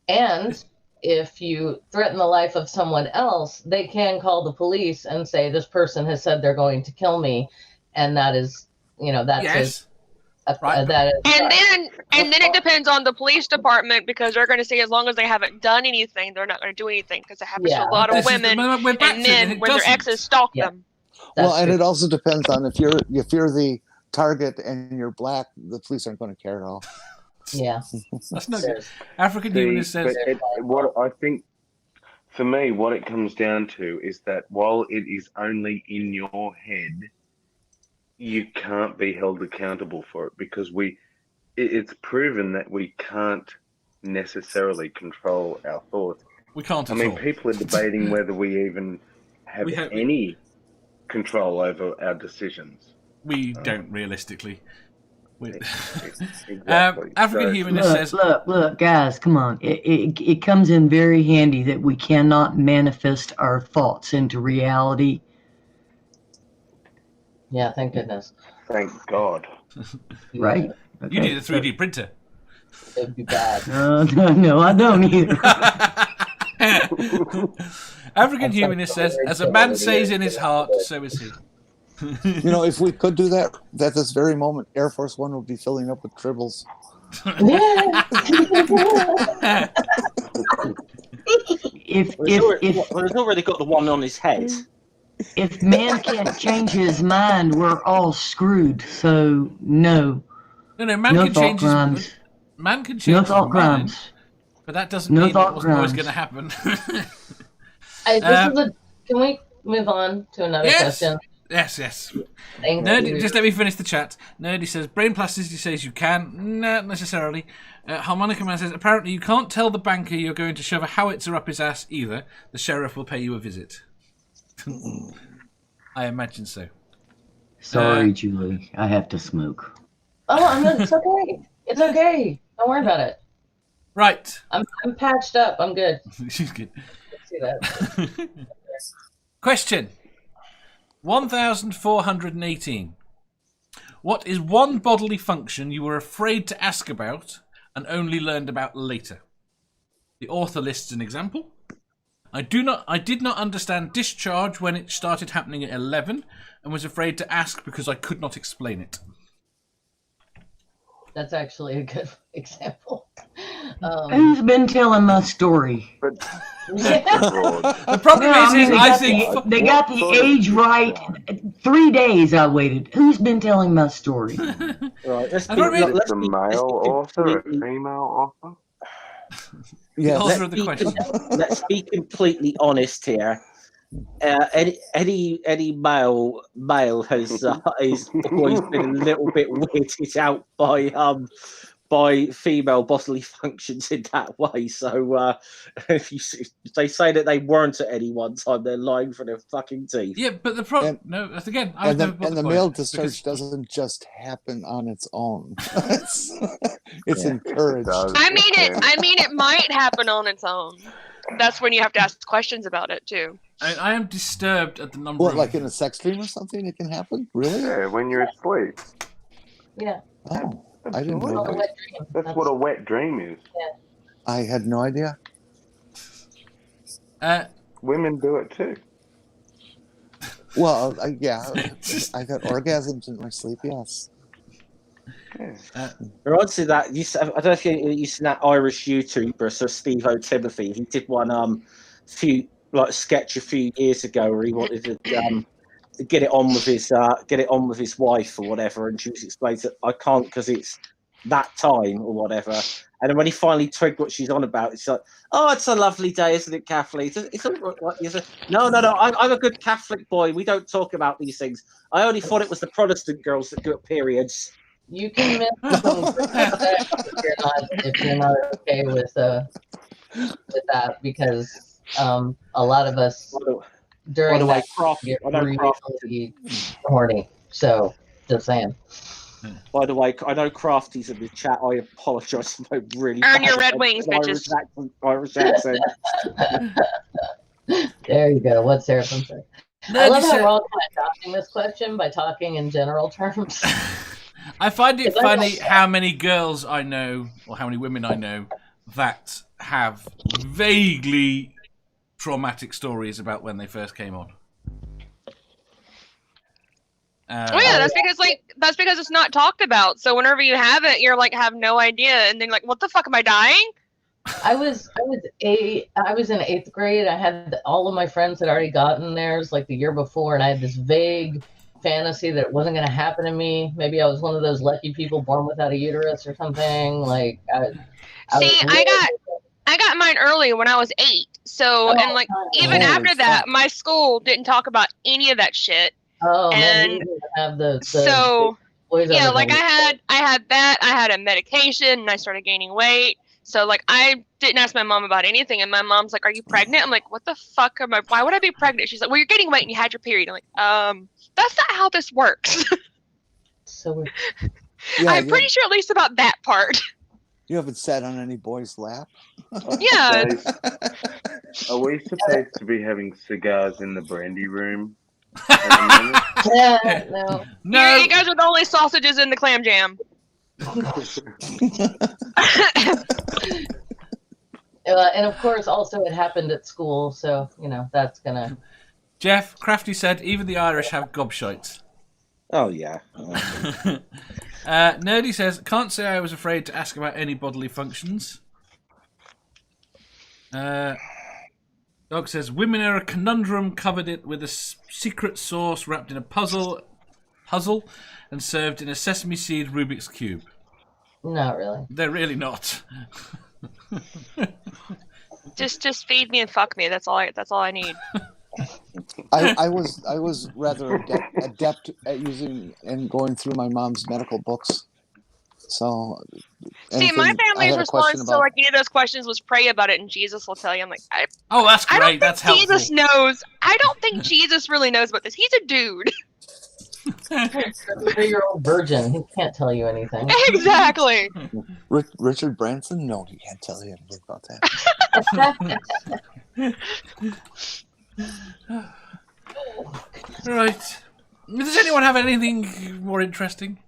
And if you threaten the life of someone else, they can call the police and say this person has said they're going to kill me, and that is, that's Yes. Right. that is. And then it depends on the police department because they're going to say as long as they haven't done anything, they're not going to do anything because it happens to a lot of This is the women moment we're back and to it, and men it when their doesn't. exes stalk Yeah. them. Well, That's and true. it also depends on if you're the target and you're black, the police aren't going to care at all. Yeah. That's not good. African humanist says. What I think, for me, what it comes down to is that while it is only in your head, you can't be held accountable for it because it's proven that we can't necessarily control our thoughts. We can't I at mean, all. people are debating whether we even have any control over our decisions. We don't realistically. Exactly. African So- humanist says. Look, guys, come on. It comes in very handy that we cannot manifest our thoughts into reality. Yeah, thank goodness. Thank God. Right? You need a 3D printer. It'd be bad. No, I don't either. African humanist says, as a man says in his heart, so is he. If we could do that at this very moment, Air Force One would be filling up with tribbles. If He's already got the one on his head. if man can't change his mind, we're all screwed. So no. Man No can thought change crimes. his man can change No his thought mind, crimes. but that doesn't No mean thought it wasn't always crimes. going to happen. Can we move on to another Yes. question? Yes. Thank Nerdy, you. just let me finish the chat. Nerdy says, brain plasticity says you can. Not necessarily. Harmonica Man says, apparently you can't tell the banker you're going to shove a howitzer up his ass either. The sheriff will pay you a visit. I imagine so. Sorry, Julie. I have to smoke. Oh, it's okay. It's okay. Don't worry about it. Right. I'm patched up. I'm good. She's good. See that? Question 1418. What is one bodily function you were afraid to ask about and only learned about later? The author lists an example. I did not understand discharge when it started happening at 11 and was afraid to ask because I could not explain it. That's actually a good example. Who's been telling my story? But The problem is I think they got the age right. 3 days I waited. Who's been telling my story? Right. is it a male author, a female author? Yeah, author of the question. Let's be completely honest here. Any male has always been a little bit weirded out by female bodily functions in that way. So if they say that they weren't at any one time, they're lying for their fucking teeth. Yeah, but the problem... No, that's again... And the male discharge doesn't just happen on its own. It's encouraged. I mean, it might happen on its own. That's when you have to ask questions about it, too. I am disturbed at the number What, of... like in a sex dream or something, it can happen? Really? Yeah, when you're asleep. Yeah. Oh, I didn't know A that. wet dream. That's what a wet dream is. I had no idea. Women do it too. Well, yeah, I've had orgasms in my sleep, yes. Honestly, that I don't know if you've seen that Irish YouTuber, Sir Steve O'Timothy. He did one sketch a few years ago where he wanted to get it on with his wife or whatever, and she was explaining that I can't because it's that time or whatever. And then when he finally twigged what she's on about, it's like, oh, it's a lovely day, isn't it, Kathleen? It's all right. He said, no, I'm a good Catholic boy. We don't talk about these things. I only thought it was the Protestant girls that got periods. You can miss some if you're not okay with that, because a lot of us during that get really horny. So just saying. By the way, I know Crafty's in the chat. I apologise for my really Earn bad your red wings, bitches. Irish accent. There you go. What Sarah said. I love how we're all kind of adopting this question by talking in general terms. I find it funny how many girls I know, or how many women I know, that have vaguely traumatic stories about when they first came on. That's because it's not talked about. So whenever you have it, you're like have no idea, and then like, what the fuck, am I dying? I was in 8th grade. I had all of my friends had already gotten theirs like the year before, and I had this vague fantasy that it wasn't going to happen to me. Maybe I was one of those lucky people born without a uterus or something. Like, I got mine early when I was 8. So and like even after that, my school didn't talk about any of that shit. Oh, and man, you have the so yeah, like I had that. I had a medication, and I started gaining weight. So like I didn't ask my mom about anything, and my mom's like, "Are you pregnant?" I'm like, "What the fuck am I? Why would I be pregnant?" She's like, "Well, you're getting weight and you had your period." I'm like, that's not how this works. So weird. Yeah, I'm pretty sure at least about that part. You haven't sat on any boy's lap? Yeah. Are we supposed to be having cigars in the brandy room? Yeah, no. You guys are the only sausages in the clam jam. And of course, also it happened at school, so that's gonna. Jeff Crafty said, even the Irish have gobshites. Oh yeah. Nerdy says, can't say I was afraid to ask about any bodily functions. Dog says, women are a conundrum, covered it with a secret sauce wrapped in a puzzle and served in a sesame seed Rubik's Cube. Not really. They're really not. Just feed me and fuck me. That's all I need. I was rather adept at using and going through my mom's medical books. So, see, my family's response to like any of those questions was pray about it, and Jesus will tell you. I'm like, that's great. I don't that's think helpful. Jesus knows. I don't think Jesus really knows about this. He's a dude. 33-year-old virgin. He can't tell you anything. Exactly. Richard Branson? No, he can't tell you anything about that. Right. Does anyone have anything more interesting?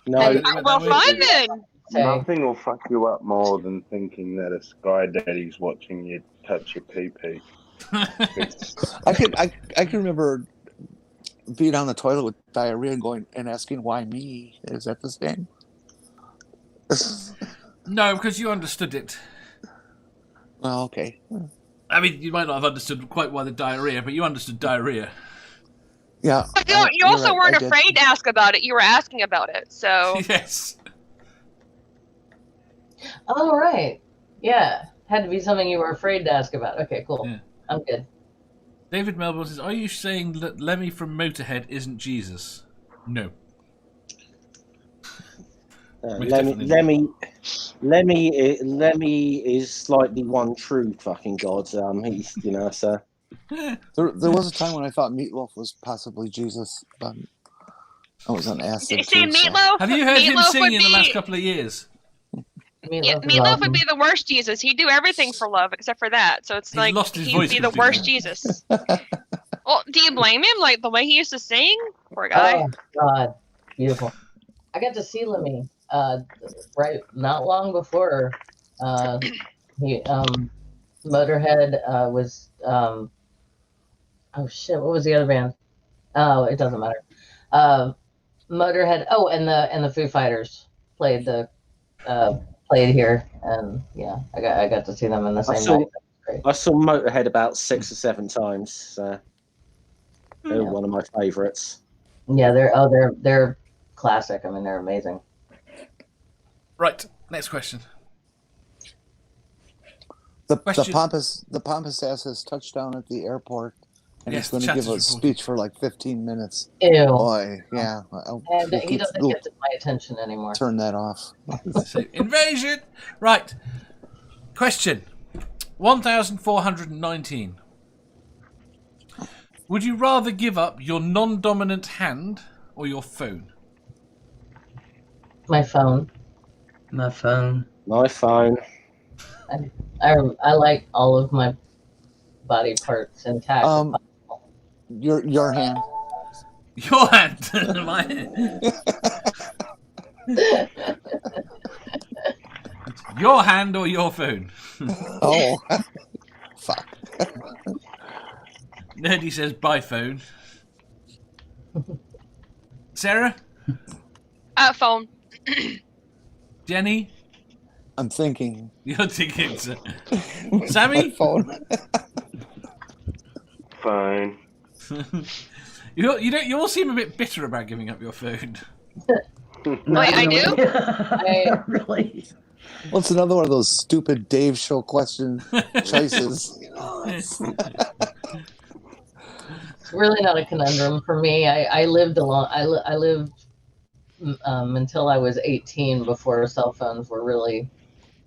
No. Well, fine then. Nothing will fuck you up more than thinking that a sky daddy's watching you touch your pee-pee. I can remember being on the toilet with diarrhea and going and asking why me. Is that the same? No, because you understood it. Oh, okay. I mean, you might not have understood quite why the diarrhea, but you understood diarrhea. Yeah. But you also weren't afraid to ask about it. You were asking about it, so. Yes. Oh, right. Yeah. Had to be something you were afraid to ask about. Okay, cool. Yeah. I'm good. David Melbourne says, are you saying that Lemmy from Motorhead isn't Jesus? No. Lemmy is slightly one true fucking god. He's, so. There was a time when I thought Meatloaf was possibly Jesus, but I was on acid. See, Meatloaf. Have you heard him Meatloaf sing in the would last be- couple of years? Meatloaf would be the worst Jesus. He'd do everything for love except for that. So it's He's like lost his he'd voice be the completely. worst Jesus. Well, do you blame him? Like the way he used to sing? Poor guy. Oh, God. Beautiful. I got to see Lemmy right not long before he Motorhead was oh shit, what was the other band? Oh, it doesn't matter. Motorhead, and the Foo Fighters played here, and yeah, I got to see them in the same night. I saw Motorhead about 6 or 7 times. So they're one of my favourites. Yeah, they're classic. I mean, they're amazing. Right, next question. The pompous ass has touched down at the airport, and Yes, he's going to Chance give a is speech for like 15 minutes. Ew. Boy, yeah. And he doesn't get my attention anymore. Turn that off. So, invasion! Right. Question 1419. Would you rather give up your non-dominant hand or your phone? My phone. My phone. My phone. I like all of my body parts intact. Your hand. Your hand. My... Your hand or your phone? Oh, fuck. Nerdy says by phone. Sarah? Phone. Jenny? I'm thinking. You're thinking, Sammy? Phone. Phone. You all seem a bit bitter about giving up your phone. Wait, I do? Really? Well, it's another one of those stupid Dave show question choices. It's really not a conundrum for me. I lived I lived until I was 18 before cell phones were really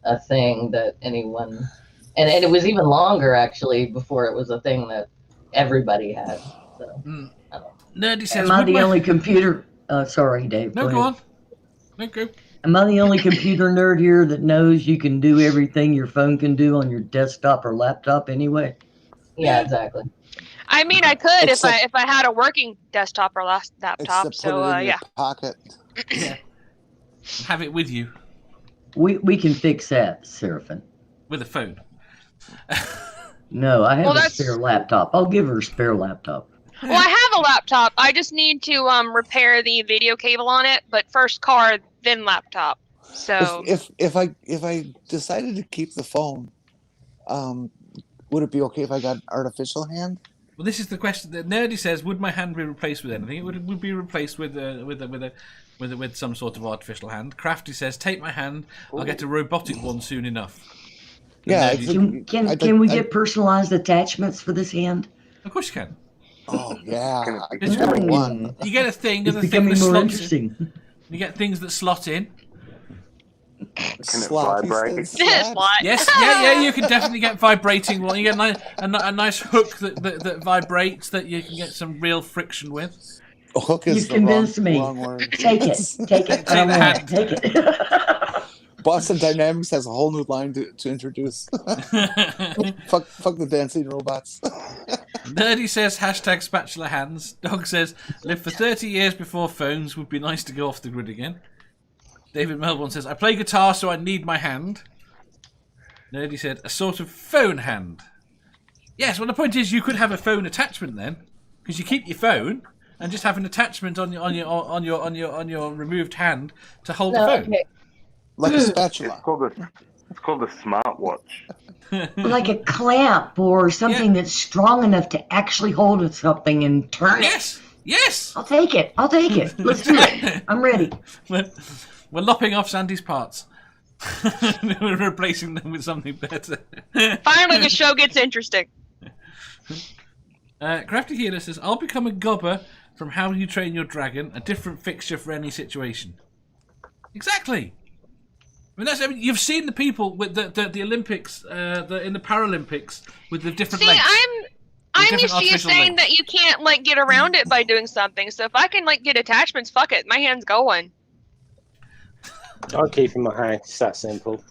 a thing that anyone, and it was even longer actually before it was a thing that everybody had. So, Nerdy says, am I the only computer? Sorry, Dave. No, go on. No, go. Am I the only computer nerd here that knows you can do everything your phone can do on your desktop or laptop anyway? Yeah, exactly. I mean, I could if I had a working desktop or laptop. Except So put it in yeah. your pocket. Yeah. Have it with you. We can fix that, Seraphin. With a phone. No, I have Well, a spare laptop. I'll give her a spare laptop. Well, I have a laptop. I just need to repair the video cable on it. But first car, then laptop. So If I decided to keep the phone, would it be okay if I got an artificial hand? Well, this is the question that Nerdy says: would my hand be replaced with anything? It would be replaced with some sort of artificial hand. Crafty says, take my hand. I'll get a robotic one soon enough. Yeah. Can we get personalized attachments for this hand? Of course you can. Oh yeah. It's Number one. You get a thing, It's and the thing becoming that more slots interesting. in. You get things that slot in. Can it Slot, he vibrate? said slot. Slot. Yes, yeah, you can definitely get vibrating one. You get a nice hook that vibrates that you can get some real friction with. Hook is You've convinced me. wrong word. Take it. Take it. I don't want it. Take it. Boston Dynamics has a whole new line to introduce. fuck the dancing robots. Nerdy says hashtag spatula hands. Dog says live for 30 years before phones would be nice to go off the grid again. David Melbourne says I play guitar so I need my hand. Nerdy said a sort of phone hand. Yes, well the point is you could have a phone attachment then, because you keep your phone and just have an attachment on your removed hand to hold the phone. Okay. Like a spatula. It's called a smartwatch. Like a clamp or something that's strong enough to actually hold something and turn it. Yes. I'll take it. Let's do it. I'm ready. We're lopping off Sandy's parts. We're replacing them with something better. Finally, the show gets interesting. Crafty Healer says, I'll become a gobber from How You Train Your Dragon, a different fixture for any situation. Exactly. I mean, you've seen the people with the Olympics, in the Paralympics, with the different legs. I'm used to you saying that you can't get around it by doing something. So if I can get attachments, fuck it, my hand's going. I'm keeping my hand. It's that simple.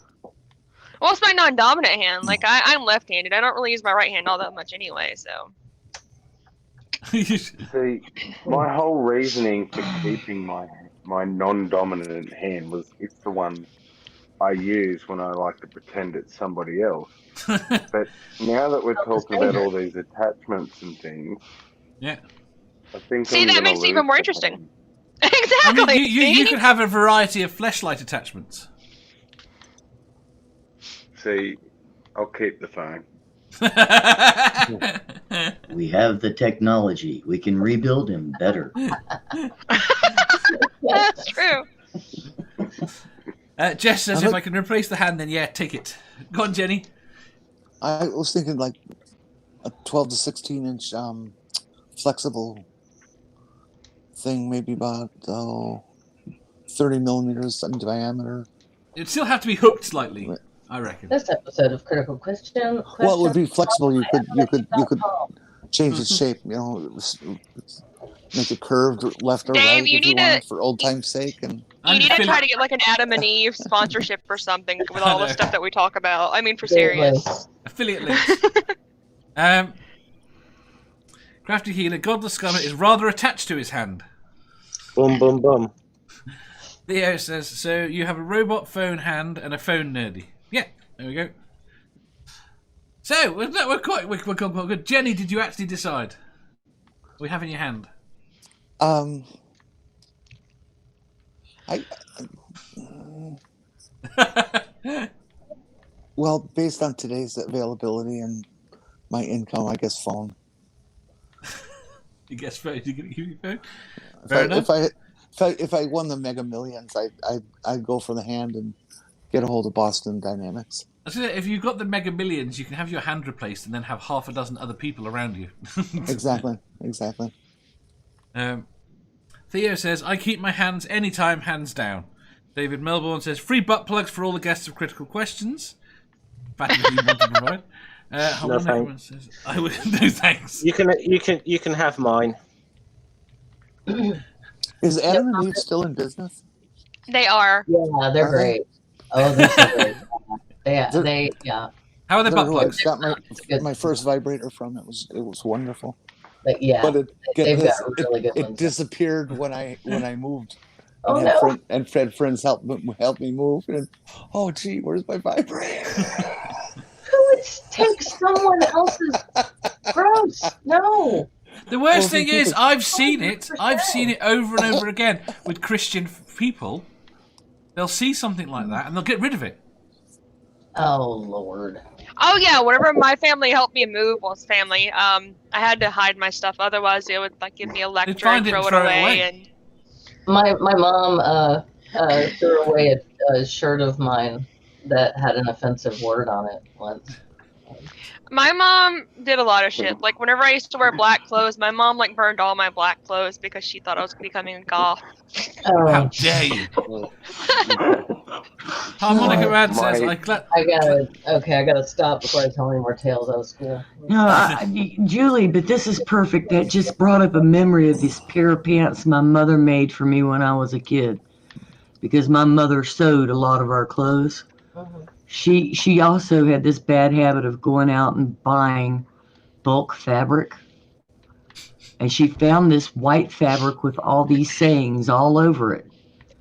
Well, it's my non-dominant hand. I'm left-handed. I don't really use my right hand all that much anyway. So. See, my whole reasoning for keeping my non-dominant hand was it's the one I use when I like to pretend it's somebody else. But now that we're talking about all these attachments and things, yeah, I think that makes it even more interesting. Exactly. I mean, you could have a variety of fleshlight attachments. See, I'll keep the phone. We have the technology. We can rebuild him better. That's true. Jess says if I can replace the hand, then yeah, take it. Go on, Jenny. I was thinking like a 12 to 16 inch flexible thing, maybe about 30 millimeters in diameter. It'd still have to be hooked slightly, I reckon. This episode of Critical Question. Well, it would be flexible. You could change its shape. Make it curved left or Dave, right you if you need want, for old time's sake. And you need to try to get an Adam and Eve sponsorship or something with all the stuff that we talk about. I mean, for serious. Affiliate links. Crafty Healer, Godless Scummer is rather attached to his hand. Boom, boom, boom. Theo says, so you have a robot phone hand and a phone nerdy. Yeah, there we go. So, we're quite good. Jenny, did you actually decide? What we have in your hand? Well, based on today's availability and my income, I guess phone. You guess phone? You gonna give me phone? If I won the Mega Millions, I'd go for the hand and get a hold of Boston Dynamics. If you've got the Mega Millions, you can have your hand replaced and then have half a dozen other people around you. Exactly. Theo says, I keep my hands anytime, hands down. David Melbourne says, free butt plugs for all the guests of Critical Questions. Fact that you want to provide. No thanks. Says, I would, no thanks. You can have mine. Is Adam and Eve still in business? They are. Yeah, they're great. Oh, they're so great. Yeah. How are the butt plugs? I got my first vibrator from. It was wonderful. But yeah, but it it disappeared when I moved. Oh, and no. And friends helped me move. And oh gee, where's my vibrator? Who would take someone else's? Gross. No. The worst thing is, I've seen it. I've seen it over and over again with Christian people. They'll see something like that and they'll get rid of it. Oh Lord. Oh yeah, whenever my family helped me move, family, I had to hide my stuff. Otherwise, they would give me a lecture and throw it away. And my mom threw away a shirt of mine that had an offensive word on it once. My mom did a lot of shit. Like, whenever I used to wear black clothes, my mom, like, burned all my black clothes because she thought I was becoming a goth. How Oh, dare you? My- Harmonica Man says, My- I glad. I gotta stop before I tell any more tales out of school. No, Julie, but this is perfect. That just brought up a memory of this pair of pants my mother made for me when I was a kid. Because my mother sewed a lot of our clothes. Mhm. She also had this bad habit of going out and buying bulk fabric. And she found this white fabric with all these sayings all over it.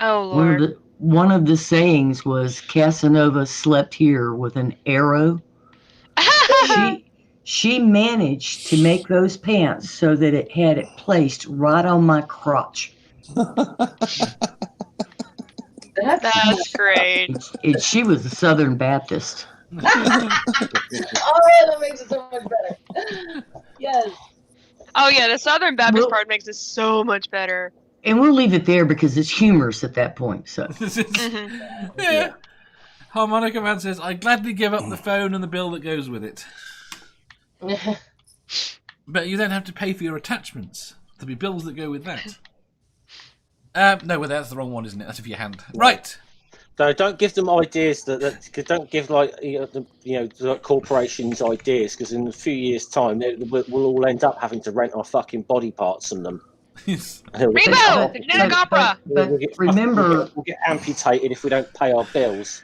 Oh, Lord. One of the sayings was Casanova slept here with an arrow. She managed to make those pants so that it had it placed right on my crotch. That's great. She was a Southern Baptist. Oh, yeah, that makes it so much better. Yes. Oh, yeah, the Southern Baptist Well- part makes it so much better. And we'll leave it there because it's humorous at that point. So Mhm. Yeah. Harmonica Man says, I gladly give up the phone and the bill that goes with it. But you then have to pay for your attachments. There'll be bills that go with that. No, well, that's the wrong one, isn't it? That's of your hand. Right. So don't give them ideas don't give like corporations ideas, because in a few years' time we'll all end up having to rent our fucking body parts from them. Yes. Rebo! The genetic opera! But remember, we'll get amputated if we don't pay our bills.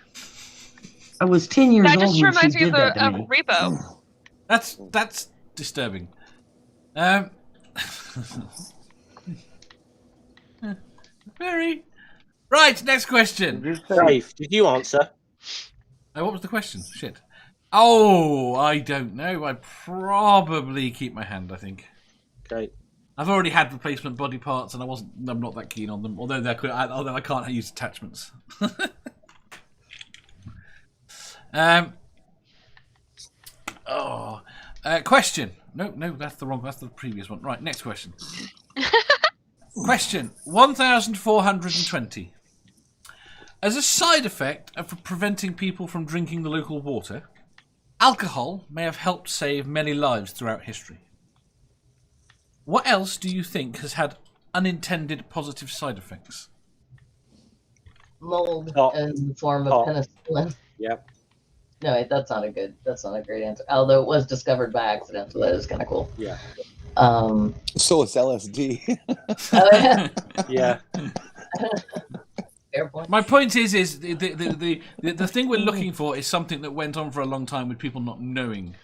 I was 10 years That old just when she reminds me did of that to me. Repo. That's disturbing. Very. Right, next question. Dave, did you answer? What was the question? Shit. Oh, I don't know. I probably keep my hand, I think. Okay. I've already had replacement body parts, and I'm not that keen on them. Although I can't use attachments. Question. No, that's the wrong. That's the previous one. Right, next question. Question 1420. As a side effect of preventing people from drinking the local water, alcohol may have helped save many lives throughout history. What else do you think has had unintended positive side effects? Mold Top. in the form of Top. penicillin. Yep. No, wait, that's not a great answer. Although it was discovered by accident, so that is kind of cool. Yeah. So it's LSD. Oh yeah. Yeah. Fair point. My point is the thing we're looking for is something that went on for a long time with people not knowing.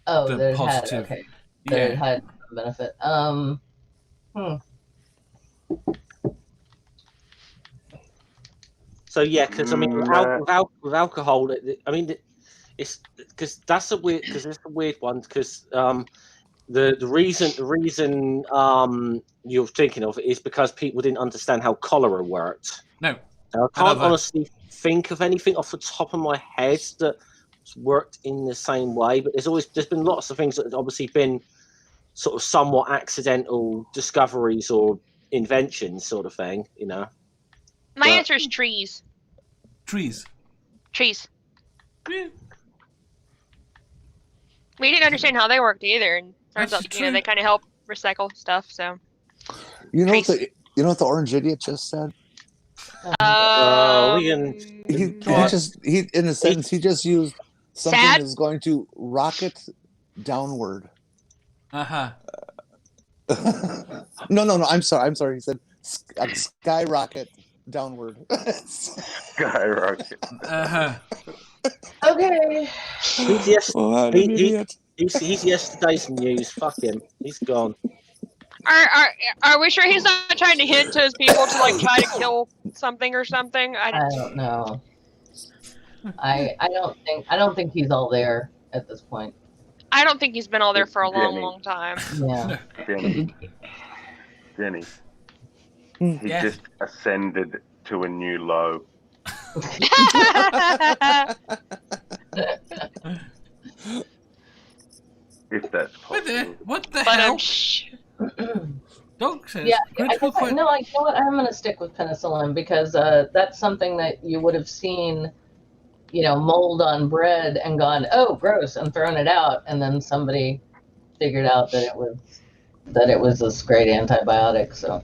Oh, the that it had positive- okay. That it Yeah. had a benefit. So yeah, because I mean, with alcohol, I mean, it's because that's a weird one. Because the reason you're thinking of it is because people didn't understand how cholera worked. No. Now, I can't Another- honestly think of anything off the top of my head that worked in the same way, but there's been lots of things that have obviously been sort of somewhat accidental discoveries or inventions, sort of thing, you know. My Yeah. answer is trees. Trees. Trees. Yeah. We didn't understand how they worked either, and turns That's out true. they kind of help recycle stuff. So. You know Trees. what the orange idiot just said? we can- He in a sentence he just used something Sad? that's going to rocket downward. Uh-huh. No. I'm sorry. He said skyrocket downward. Skyrocket. Uh-huh. Okay. He's What an he- idiot. he's yesterday's news. Fuck him. He's gone. Are we sure he's not trying to hint to his people to like try to kill something or something? I don't know. I don't think he's all there at this point. I don't think he's been all there for a long, Jenny. long time. Yeah. Jenny. Hmm. He Yeah. just ascended to a new low. If that's possible. What the But hell? Dog says. Yeah, I critical guess you know what? I'm going to stick with penicillin because that's something that you would have seen mold on bread and gone, oh, gross, and thrown it out, and then somebody figured out that it was this great antibiotic. So,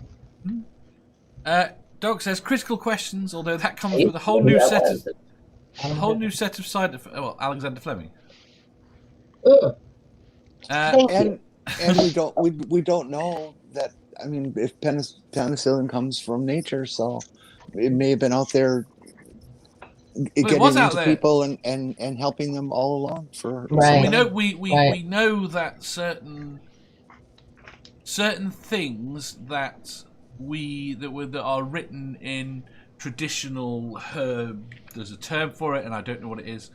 Dog says critical questions, although that comes with a whole new set of side effects. Well, Alexander Fleming. And we don't know that. I mean, if penicillin comes from nature, so it may have been out there getting into people and helping them all along for. Right. So we know that certain things that are written in traditional herb. There's a term for it, and I don't know what it is,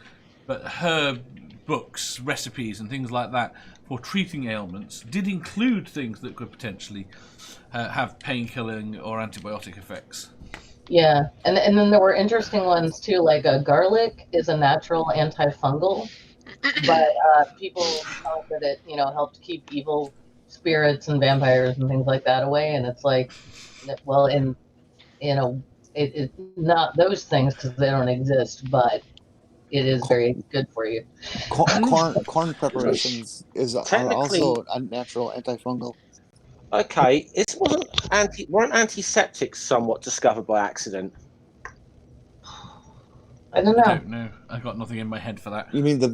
but herb books, recipes, and things like that for treating ailments did include things that could potentially have painkilling or antibiotic effects. Yeah, and then there were interesting ones too, like garlic is a natural antifungal, but people thought that it helped keep evil spirits and vampires and things like that away, and it's like, well, it's not those things because they don't exist, but it is very good for you. Corn preparations are also a natural antifungal. Okay, weren't antiseptics somewhat discovered by accident? I don't know. I don't know. I've got nothing in my head for that. You mean the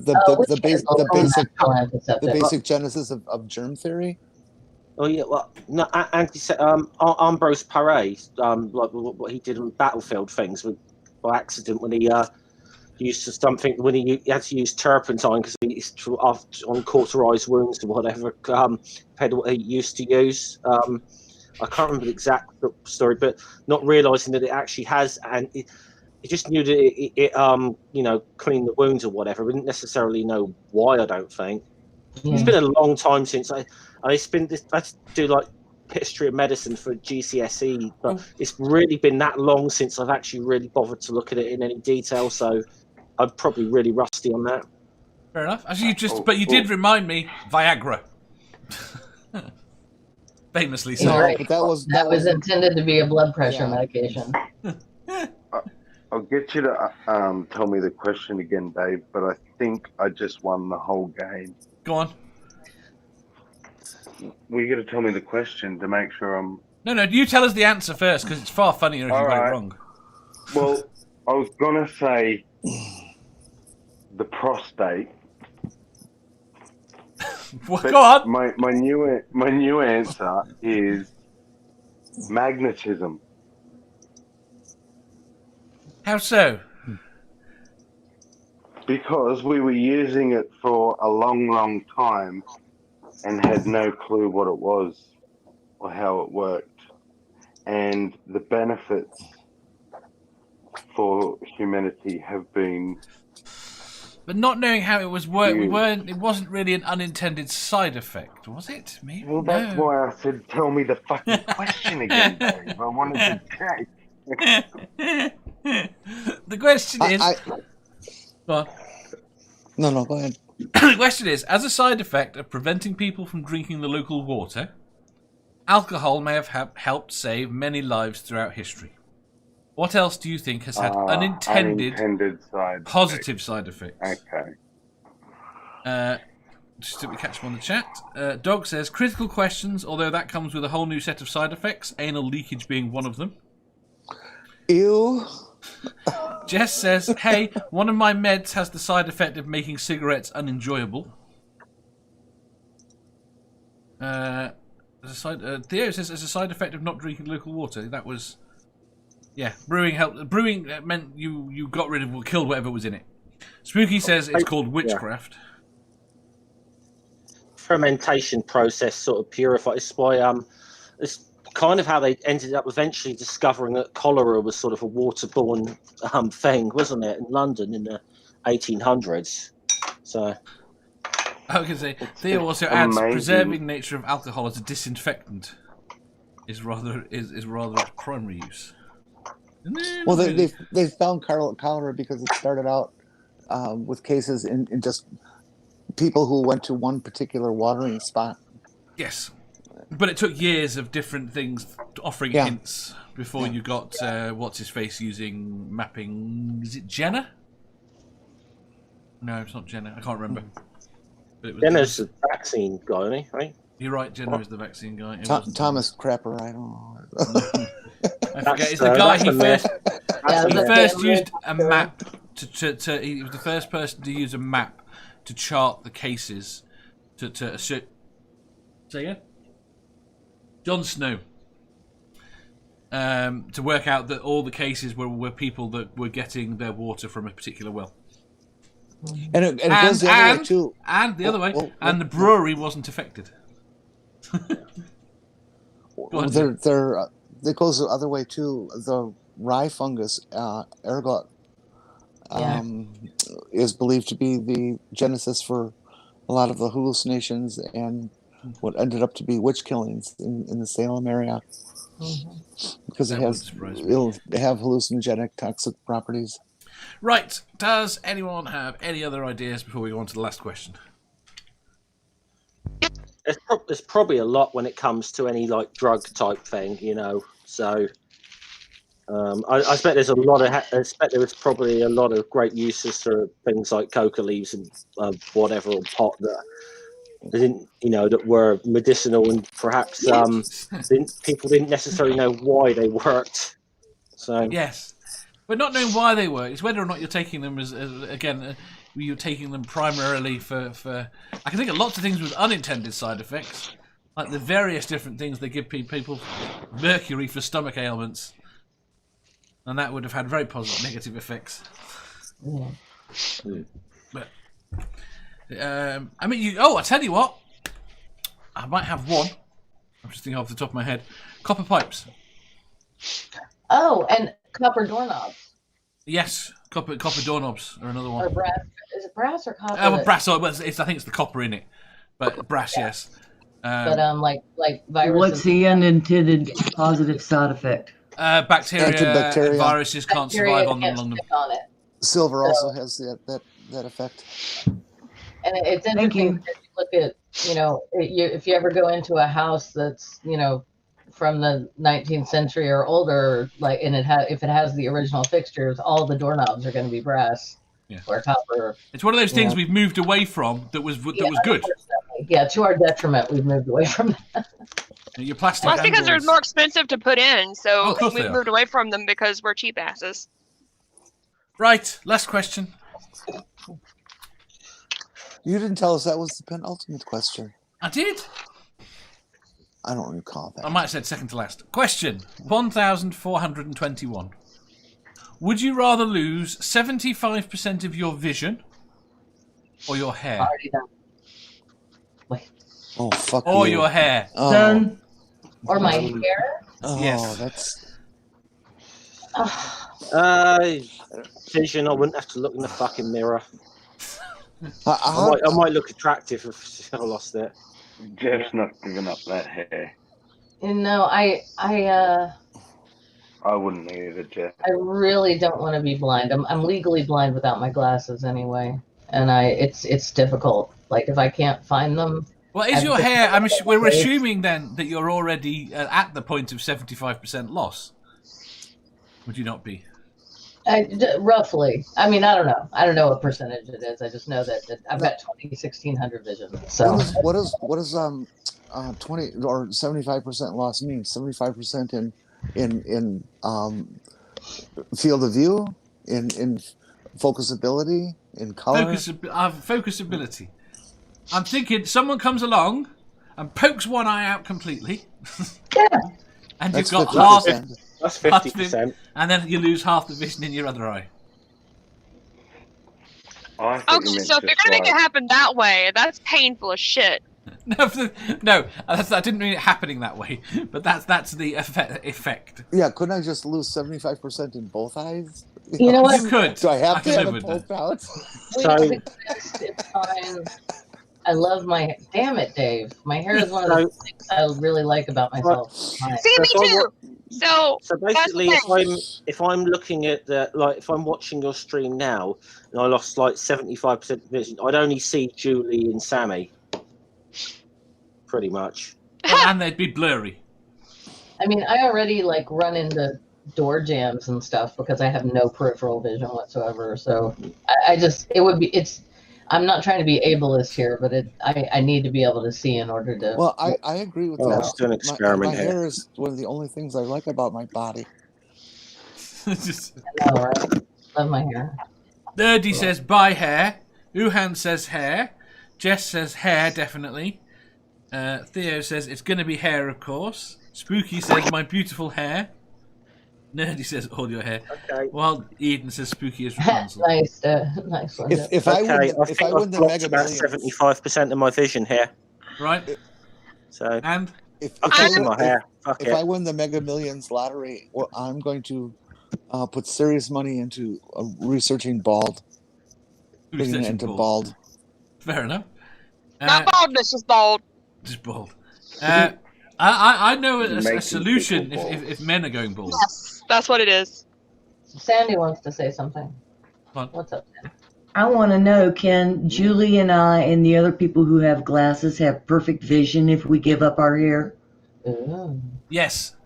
basic genesis of germ theory? Oh yeah, well, no, Ambrose Paré, like what he did on battlefield things by accident when he used something when he had to use turpentine because he's on cauterized wounds or whatever. Compared to what he used to use. I can't remember the exact story, but not realizing that it actually has, and he just knew that it cleaned the wounds or whatever. We didn't necessarily know why. I don't think. It's been a long time since I do like history of medicine for GCSE, but it's really been that long since I've actually really bothered to look at it in any detail. So I'm probably really rusty on that. Fair enough. Actually, but you did remind me, Viagra. Famously so. Right. But that was intended to be a blood pressure medication. I'll get you to tell me the question again, Dave, but I think I just won the whole game. Go on. Well, you got to tell me the question to make sure I'm... No, you tell us the answer first, because it's far funnier if you got it wrong. Well, I was going to say the prostate. Well, go on. My new answer is magnetism. How so? Because we were using it for a long, long time and had no clue what it was or how it worked. And the benefits for humanity have been... But not knowing how it was worked, it wasn't really an unintended side effect, was it? Maybe. Well, that's why I said, tell me the fucking question again, Dave. I wanted to check. The question is... Go on. No, go ahead. The question is, as a side effect of preventing people from drinking the local water, alcohol may have helped save many lives throughout history. What else do you think has had unintended positive side effects? Okay. Just so we catch them on the chat. Dog says, critical questions, although that comes with a whole new set of side effects, anal leakage being one of them. Ew. Jess says, hey, one of my meds has the side effect of making cigarettes unenjoyable. Theo says, as a side effect of not drinking local water, that was... Yeah, brewing meant you got rid of or killed whatever was in it. Spooky says it's called witchcraft. Fermentation process sort of purifies. It's why it's kind of how they ended up eventually discovering that cholera was sort of a waterborne thing, wasn't it, in London in the 1800s? So I was going to say, Theo also adds preserving nature of alcohol as a disinfectant is rather its primary use. Well, they found cholera because it started out with cases in just people who went to one particular watering spot. Yes, but it took years of different things offering hints before you got what's his face using mapping. Is it Jenner? No, it's not Jenna. I can't remember. But it was Jenna's the vaccine guy, isn't he? Right? You're right. Jenna is the vaccine guy. Thomas Crapper. I don't know. I forget. It's the guy he first used a map to. He was the first person to use a map to chart the cases to say again? Jon Snow. To work out that all the cases were people that were getting their water from a particular well. And it goes the other way too. And the other way. And the brewery wasn't affected. It goes the other way too. The rye fungus, ergot, is believed to be the genesis for a lot of the hallucinations and what ended up to be witch killings in the Salem area. Because it have hallucinogenic toxic properties. Right. Does anyone have any other ideas before we go on to the last question? There's probably a lot when it comes to any like drug type thing, you know. So I expect there's a lot of. I expect there was probably a lot of great uses for things like coca leaves and whatever, or pot that didn't, you know, that were medicinal and perhaps people didn't necessarily know why they worked. So yes, but not knowing why they work, it's whether or not you're taking them as again. You're taking them primarily for. I can think of lots of things with unintended side effects, like the various different things they give people. Mercury for stomach ailments, and that would have had very positive negative effects. But I mean, I tell you what, I might have one. I'm just thinking off the top of my head. Copper pipes. Oh, and copper doorknobs. Yes, copper doorknobs are another one. Or brass. Is it brass or copper? Well, brass. I think it's the copper in it, but brass, yes. But like viruses. What's the unintended positive side effect? Bacteria, viruses can't survive on them. On it. Silver also has that effect. And it's interesting if you look at, you know, if you ever go into a house that's, you know, from the 19th century or older, like, and if it has the original fixtures, all the doorknobs are going to be brass or copper. It's one of those things we've moved away from that was good. Yeah, to our detriment, we've moved away from that. Your plastic. Well, that's because they're more expensive to put in, so we've moved away from them because we're cheap asses. Right, last question. You didn't tell us that was the penultimate question. I did. I don't recall that. I might have said second to last. Question 1421. Would you rather lose 75% of your vision or your hair? Already done. Wait. Oh, fuck or you. your hair. Oh. Done. Or my hair? Oh, yes. That's... Vision, I wouldn't have to look in the fucking mirror. I might look attractive if I lost it. Jeff's not giving up that hair. No, I wouldn't either, Jeff. I really don't want to be blind. I'm legally blind without my glasses anyway, and it's difficult. Like if I can't find them. Well, is your hair? We're assuming then that you're already at the point of 75% loss. Would you not be? Roughly. I mean, I don't know. I don't know what percentage it is. I just know that I've got 1600 vision. So What does 20 or 75% loss mean? 75% in field of view, in focusability, in color. Focusability. I'm thinking someone comes along and pokes one eye out completely. Yeah. And That's you've got 50%. half. That's 50%. And then you lose half the vision in your other eye. Okay, so if you're gonna make it happen that way, that's painful as shit. No, I didn't mean it happening that way, but that's the effect. Yeah, couldn't I just lose 75% in both eyes? You know what? You could. Do I have I to could have live it with poked out? It's fine. I love my. Damn it, Dave. My hair is one of the things I really like about myself. See, me too. So basically, if I'm looking at if I'm watching your stream now and I lost like 75% vision, I'd only see Julie and Sammy, pretty much. And they'd be blurry. I mean, I already run into door jambs and stuff because I have no peripheral vision whatsoever. So I'm not trying to be ableist here, but I need to be able to see in order to. Well, I agree with Well, that. let's do an My experiment here. hair is one of the only things I like about my body. Just... I know, right? Love my hair. Nerdy says buy hair. Uhan says hair. Jess says hair, definitely. Theo says it's going to be hair, of course. Spooky says my beautiful hair. Nerdy says all your hair. Okay. While Eden says spooky is Rapunzel. nice one. If I win the I've Mega about Millions, 75% of my vision here. Right. So And if my hair. Fuck if it. I win the Mega Millions lottery, well, I'm going to put serious money into researching bald, getting Researching into bald. bald. Fair enough. Not baldness, just bald. Just bald. I know a Making solution people bald. if men are going bald. Yes, that's what it is. Sandy wants to say something. What? What's up, Sandy? I want to know, can Julie and I and the other people who have glasses have perfect vision if we give up our hair? Ooh. Yes.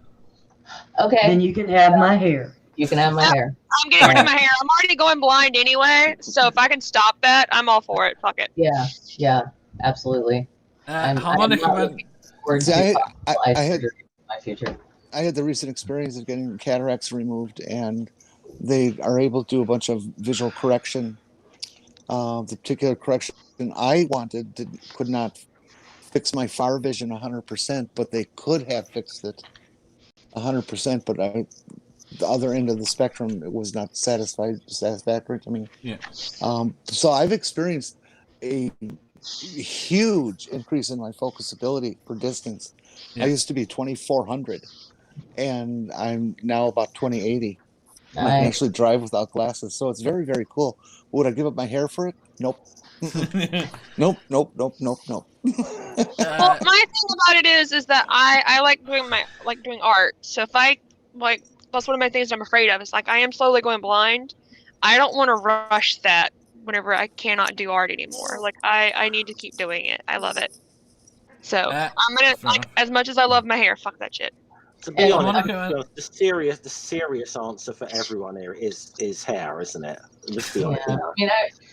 Okay. Then you can have my hair. You can have my hair. I'm getting rid of my hair. I'm already going blind anyway, so if I can stop that, I'm all for it. Fuck it. Yeah, absolutely. Harmonica not Man. looking forward See, to I had surgery in my future. I had the recent experience of getting cataracts removed, and they are able to do a bunch of visual correction. The particular correction I wanted could not fix my far vision 100%, but they could have fixed it 100%. But the other end of the spectrum, it was not satisfactory to me. Yeah. So I've experienced a huge increase in my focusability for distance. Yeah. I used to be 2400, and I'm now about 2080. I can actually drive without glasses, so it's very, very cool. Would I give up my hair for it? Nope. Nope. Well, my thing about it is that I like doing art. So if I like, that's one of my things I'm afraid of. It's like I am slowly going blind. I don't want to rush that whenever I cannot do art anymore. Like I need to keep doing it. I love it. So I'm gonna as much as I love my hair, fuck that shit. To be honest, the serious answer for everyone here is hair, isn't it? Let's be honest. I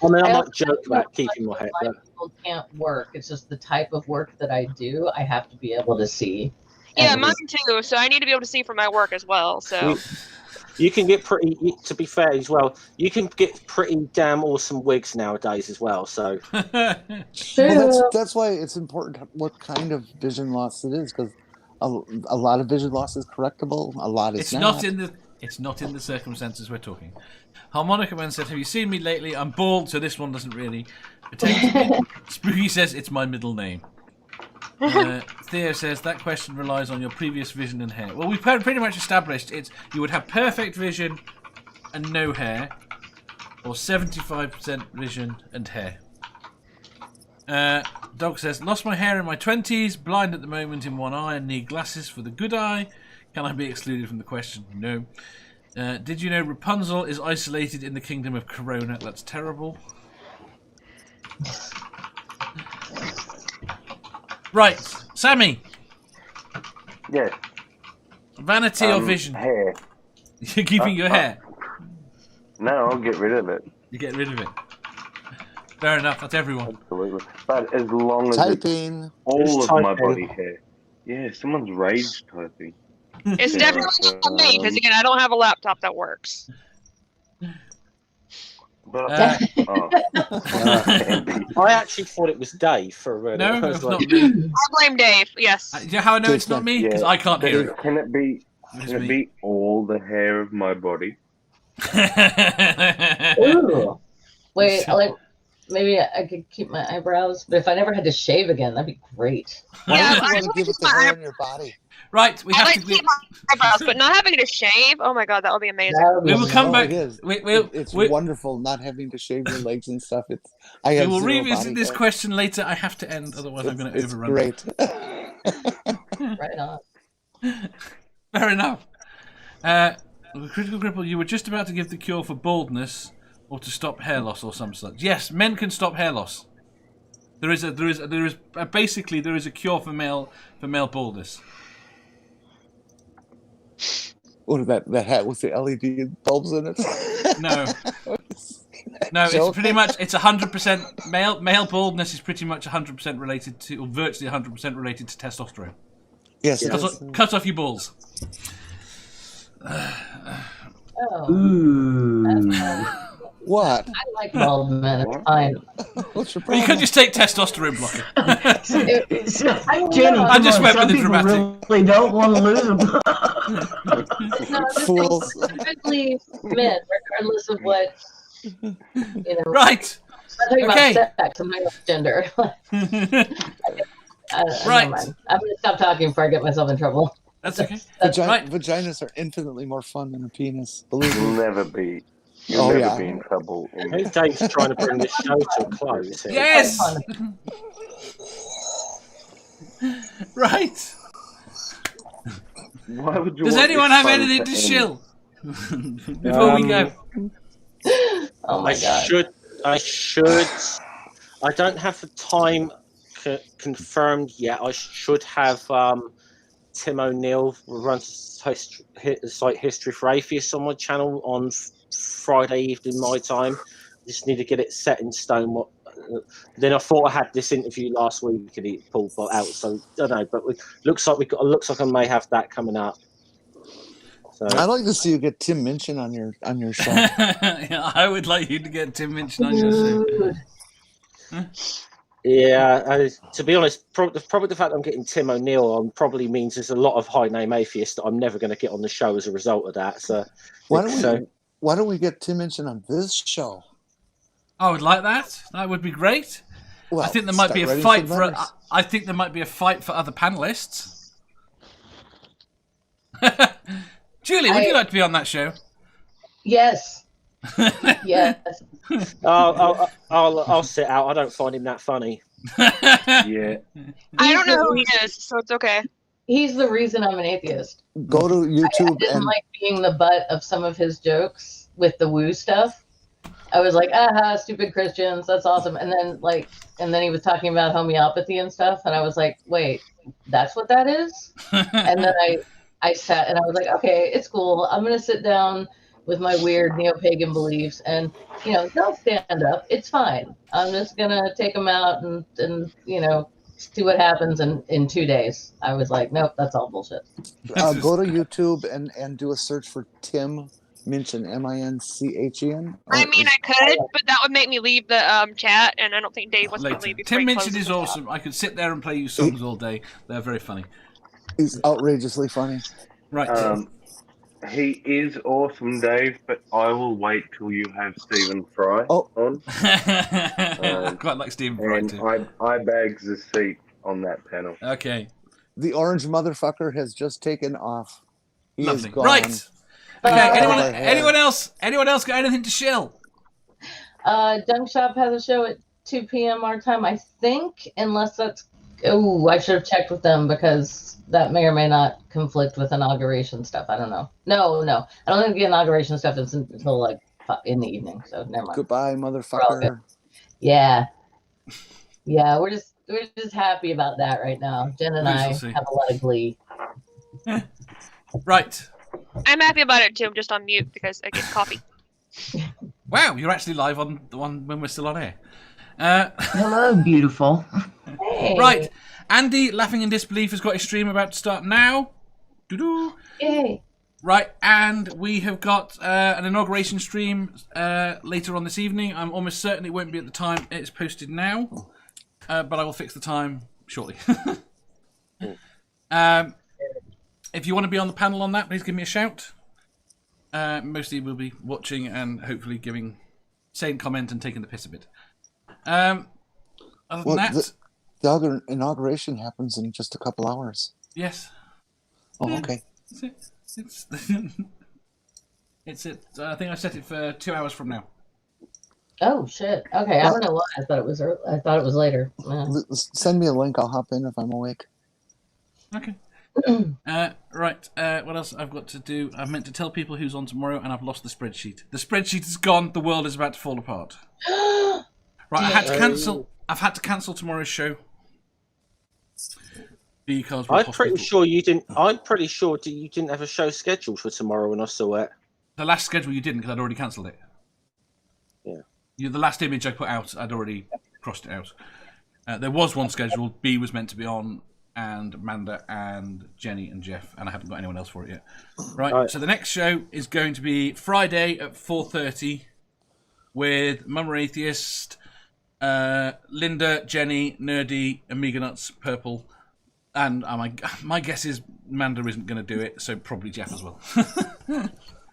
might joke about keeping my hair. People can't work. It's just the type of work that I do. I have to be able to see. Yeah, mine too. So I need to be able to see for my work as well. So you can get pretty. To be fair as well, you can get pretty damn awesome wigs nowadays as well. So that's why it's important what kind of vision loss it is, because a lot of vision loss is correctable. A lot is not. It's not in the circumstances we're talking. Harmonica Man said, "Have you seen me lately? I'm bald, so this one doesn't really pertain to me." Spooky says, "It's my middle name." Theo says that question relies on your previous vision and hair. Well, we've pretty much established you would have perfect vision and no hair, or 75% vision and hair. Dog says, lost my hair in my 20s, blind at the moment in one eye and need glasses for the good eye. Can I be excluded from the question? No. Did you know Rapunzel is isolated in the kingdom of Corona? That's terrible. Right, Sammy. Yes. Vanity or vision? Hair. You're keeping your hair? No, I'll get rid of it. You get rid of it. Fair enough, that's everyone. Absolutely. But as long as typing. All of my body hair. Yeah, someone's rage typing. It's definitely not me, because again, I don't have a laptop that works. But, I actually thought it was Dave for a minute. No, it's not me. I blame Dave, yes. Do you know how I know it's not me? Because I can't hear it. Can it be all the hair of my body? Ooh. Wait, maybe I could keep my eyebrows, but if I never had to shave again, that'd be great. Why would you want to give it the hair on your body? Right, we have to keep my eyebrows, but not having to shave. Oh my god, that would be amazing. We will come back. It is. It's we- wonderfon not having to shave your legs and stuff. We will revisit this question later. I have to end, otherwise I'm going to overrun. Great. Right on. Fair enough. Critical Cripple, you were just about to give the cure for baldness or to stop hair loss or some such. Yes, men can stop hair loss. There is basically a cure for male baldness. What is that hat with the LED bulbs in it? No. No, it's pretty much, it's 100% male baldness is pretty much 100% related to, or virtually 100% related to testosterone. Yes, Cut off your balls. Ooh. What? I like bald men. It's fine. What's your You problem? could just take testosterone blocker. Jenny, I just went some with the people dramatic. really don't want to lose them. No, Fools. specifically men, regardless of what, Right. I'm talking Okay. about sex. I'm talking about gender. Right. Never mind. I'm going to stop talking before I get myself in trouble. That's okay. Right. Vaginas are infinitely more fun than a penis. Believe You'll me. never be. You'll never be in trouble. I think Dave's trying to bring this show to a close here. Yes. Right. Why would you Does want anyone this have fun anything to end? shill before we go? Oh my God. I don't have the time confirmed yet. I should have Tim O'Neill who runs the site History for Atheists on my channel on Friday evening my time. Just need to get it set in stone. Then I thought I had this interview last week and it pulled out, so I don't know. But looks like I may have that coming up. So I'd like to see you get Tim Minchin on your show. Yeah, I would like you to get Tim Minchin on your show. yeah, to be honest, probably the fact that I'm getting Tim O'Neill on probably means there's a lot of high name atheists that I'm never going to get on the show as a result of that. So Why don't we get Tim Minchin on this show? I would like that. That would be great. Well, I think there might be a start fight writing for. some letters. I think there might be a fight for other panelists. Julie, would you like to be on that show? Yes. Yes. I'll sit out. I don't find him that funny. Yeah. I don't know who he is, so it's okay. He's the reason I'm an atheist. Go to I YouTube didn't and like being the butt of some of his jokes with the woo stuff. I was like, aha, stupid Christians, that's awesome. And then he was talking about homeopathy and stuff, and I was like, wait, that's what that is? And then I sat and I was like, okay, it's cool. I'm gonna sit down with my weird neo-pagan beliefs, and they'll stand up. It's fine. I'm just gonna take them out and see what happens in 2 days. I was like, nope, that's all bullshit. go to YouTube and do a search for Tim Minchin, Minchen. I mean, I could, but that would make me leave the chat, and I don't think Dave wants me to leave before Tim he Minchin closes is the chat. awesome. I could sit there and play you songs all day. They're very funny. He's outrageously funny. Right. He is awesome, Dave, but I will wait till you have Stephen Fry on. I quite like Stephen Fry And too. I bags a seat on that panel. Okay. The orange motherfucker has just taken off. He is Lovely. gone. Right. Okay. Anyone else? Anyone else got anything to shill? Dunk Shop has a show at 2 p.m. our time, I think, unless that's. Oh, I should have checked with them because that may or may not conflict with inauguration stuff. I don't know. No. I don't think the inauguration stuff is until like in the evening, so never mind. Goodbye, motherfucker. Yeah. Yeah, we're just happy about that right now. Jen and I see. have a lot of glee. Right. I'm happy about it too. I'm just on mute because I get coffee. Wow, you're actually live on the one when we're still on air. Hello, beautiful. Hey. Right. Andy, Laughing in Disbelief, has got his stream about to start now. Doo-doo. Yay. Right, and we have got an inauguration stream later on this evening. I'm almost certain it won't be at the time it's posted now, but I will fix the time shortly. If you want to be on the panel on that, please give me a shout. Mostly we'll be watching and hopefully saying comment and taking the piss a bit. Other than that... The other inauguration happens in just a couple hours. Yes. Oh, okay. It's I think I set it for 2 hours from now. Oh shit. Okay, I don't know why. I thought it was early. I thought it was later. Yeah. Send me a link. I'll hop in if I'm awake. Okay. Right. What else I've got to do? I meant to tell people who's on tomorrow, and I've lost the spreadsheet. The spreadsheet is gone. The world is about to fall apart. Right. I had to cancel. I've had to cancel tomorrow's show. because we're I'm hospital. pretty sure you didn't. I'm pretty sure you didn't have a show scheduled for tomorrow when I saw it. The last schedule you didn't because I'd already cancelled it. Yeah. The last image I put out, I'd already crossed it out. There was one scheduled. B was meant to be on, and Amanda and Jenny and Jeff, and I haven't got anyone else for it yet. Right. So the next show is going to be Friday at 4:30 with Mama Atheist, Linda, Jenny, Nerdy, Amiga Nuts, Purple, and my guess is Amanda isn't going to do it, so probably Jeff as well.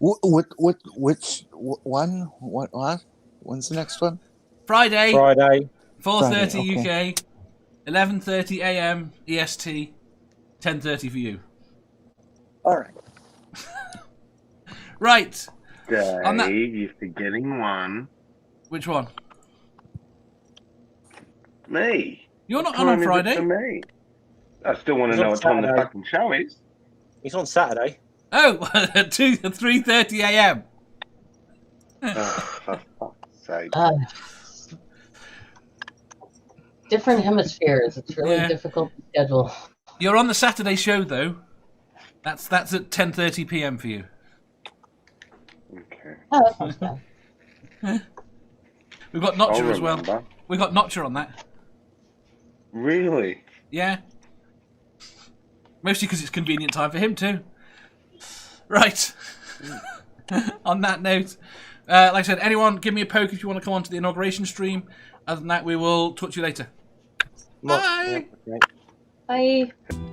Which one? What? When's the next one? Friday. 4:30 okay. UK, 11:30 AM EST, 10:30 for you. All right. Right. Dave, you're forgetting one. Which one? Me. You're not What on time is it Friday. for me? I still want to He's know on what time the Saturday. fucking show is. He's on Saturday. Oh, 3:30 AM. Oh, for fuck's sake. Different hemispheres. It's really difficult to schedule. You're on the Saturday show though. That's at 10:30 PM for you. Okay. Oh, that sounds bad. We've got I'll Notcher as well. remember. We've got Notcher on that. Really? Yeah. Mostly because it's convenient time for him too. Right. On that note, like I said, anyone give me a poke if you want to come on to the inauguration stream. Other than that, we will talk to you later. Bye. Yeah, okay. Bye.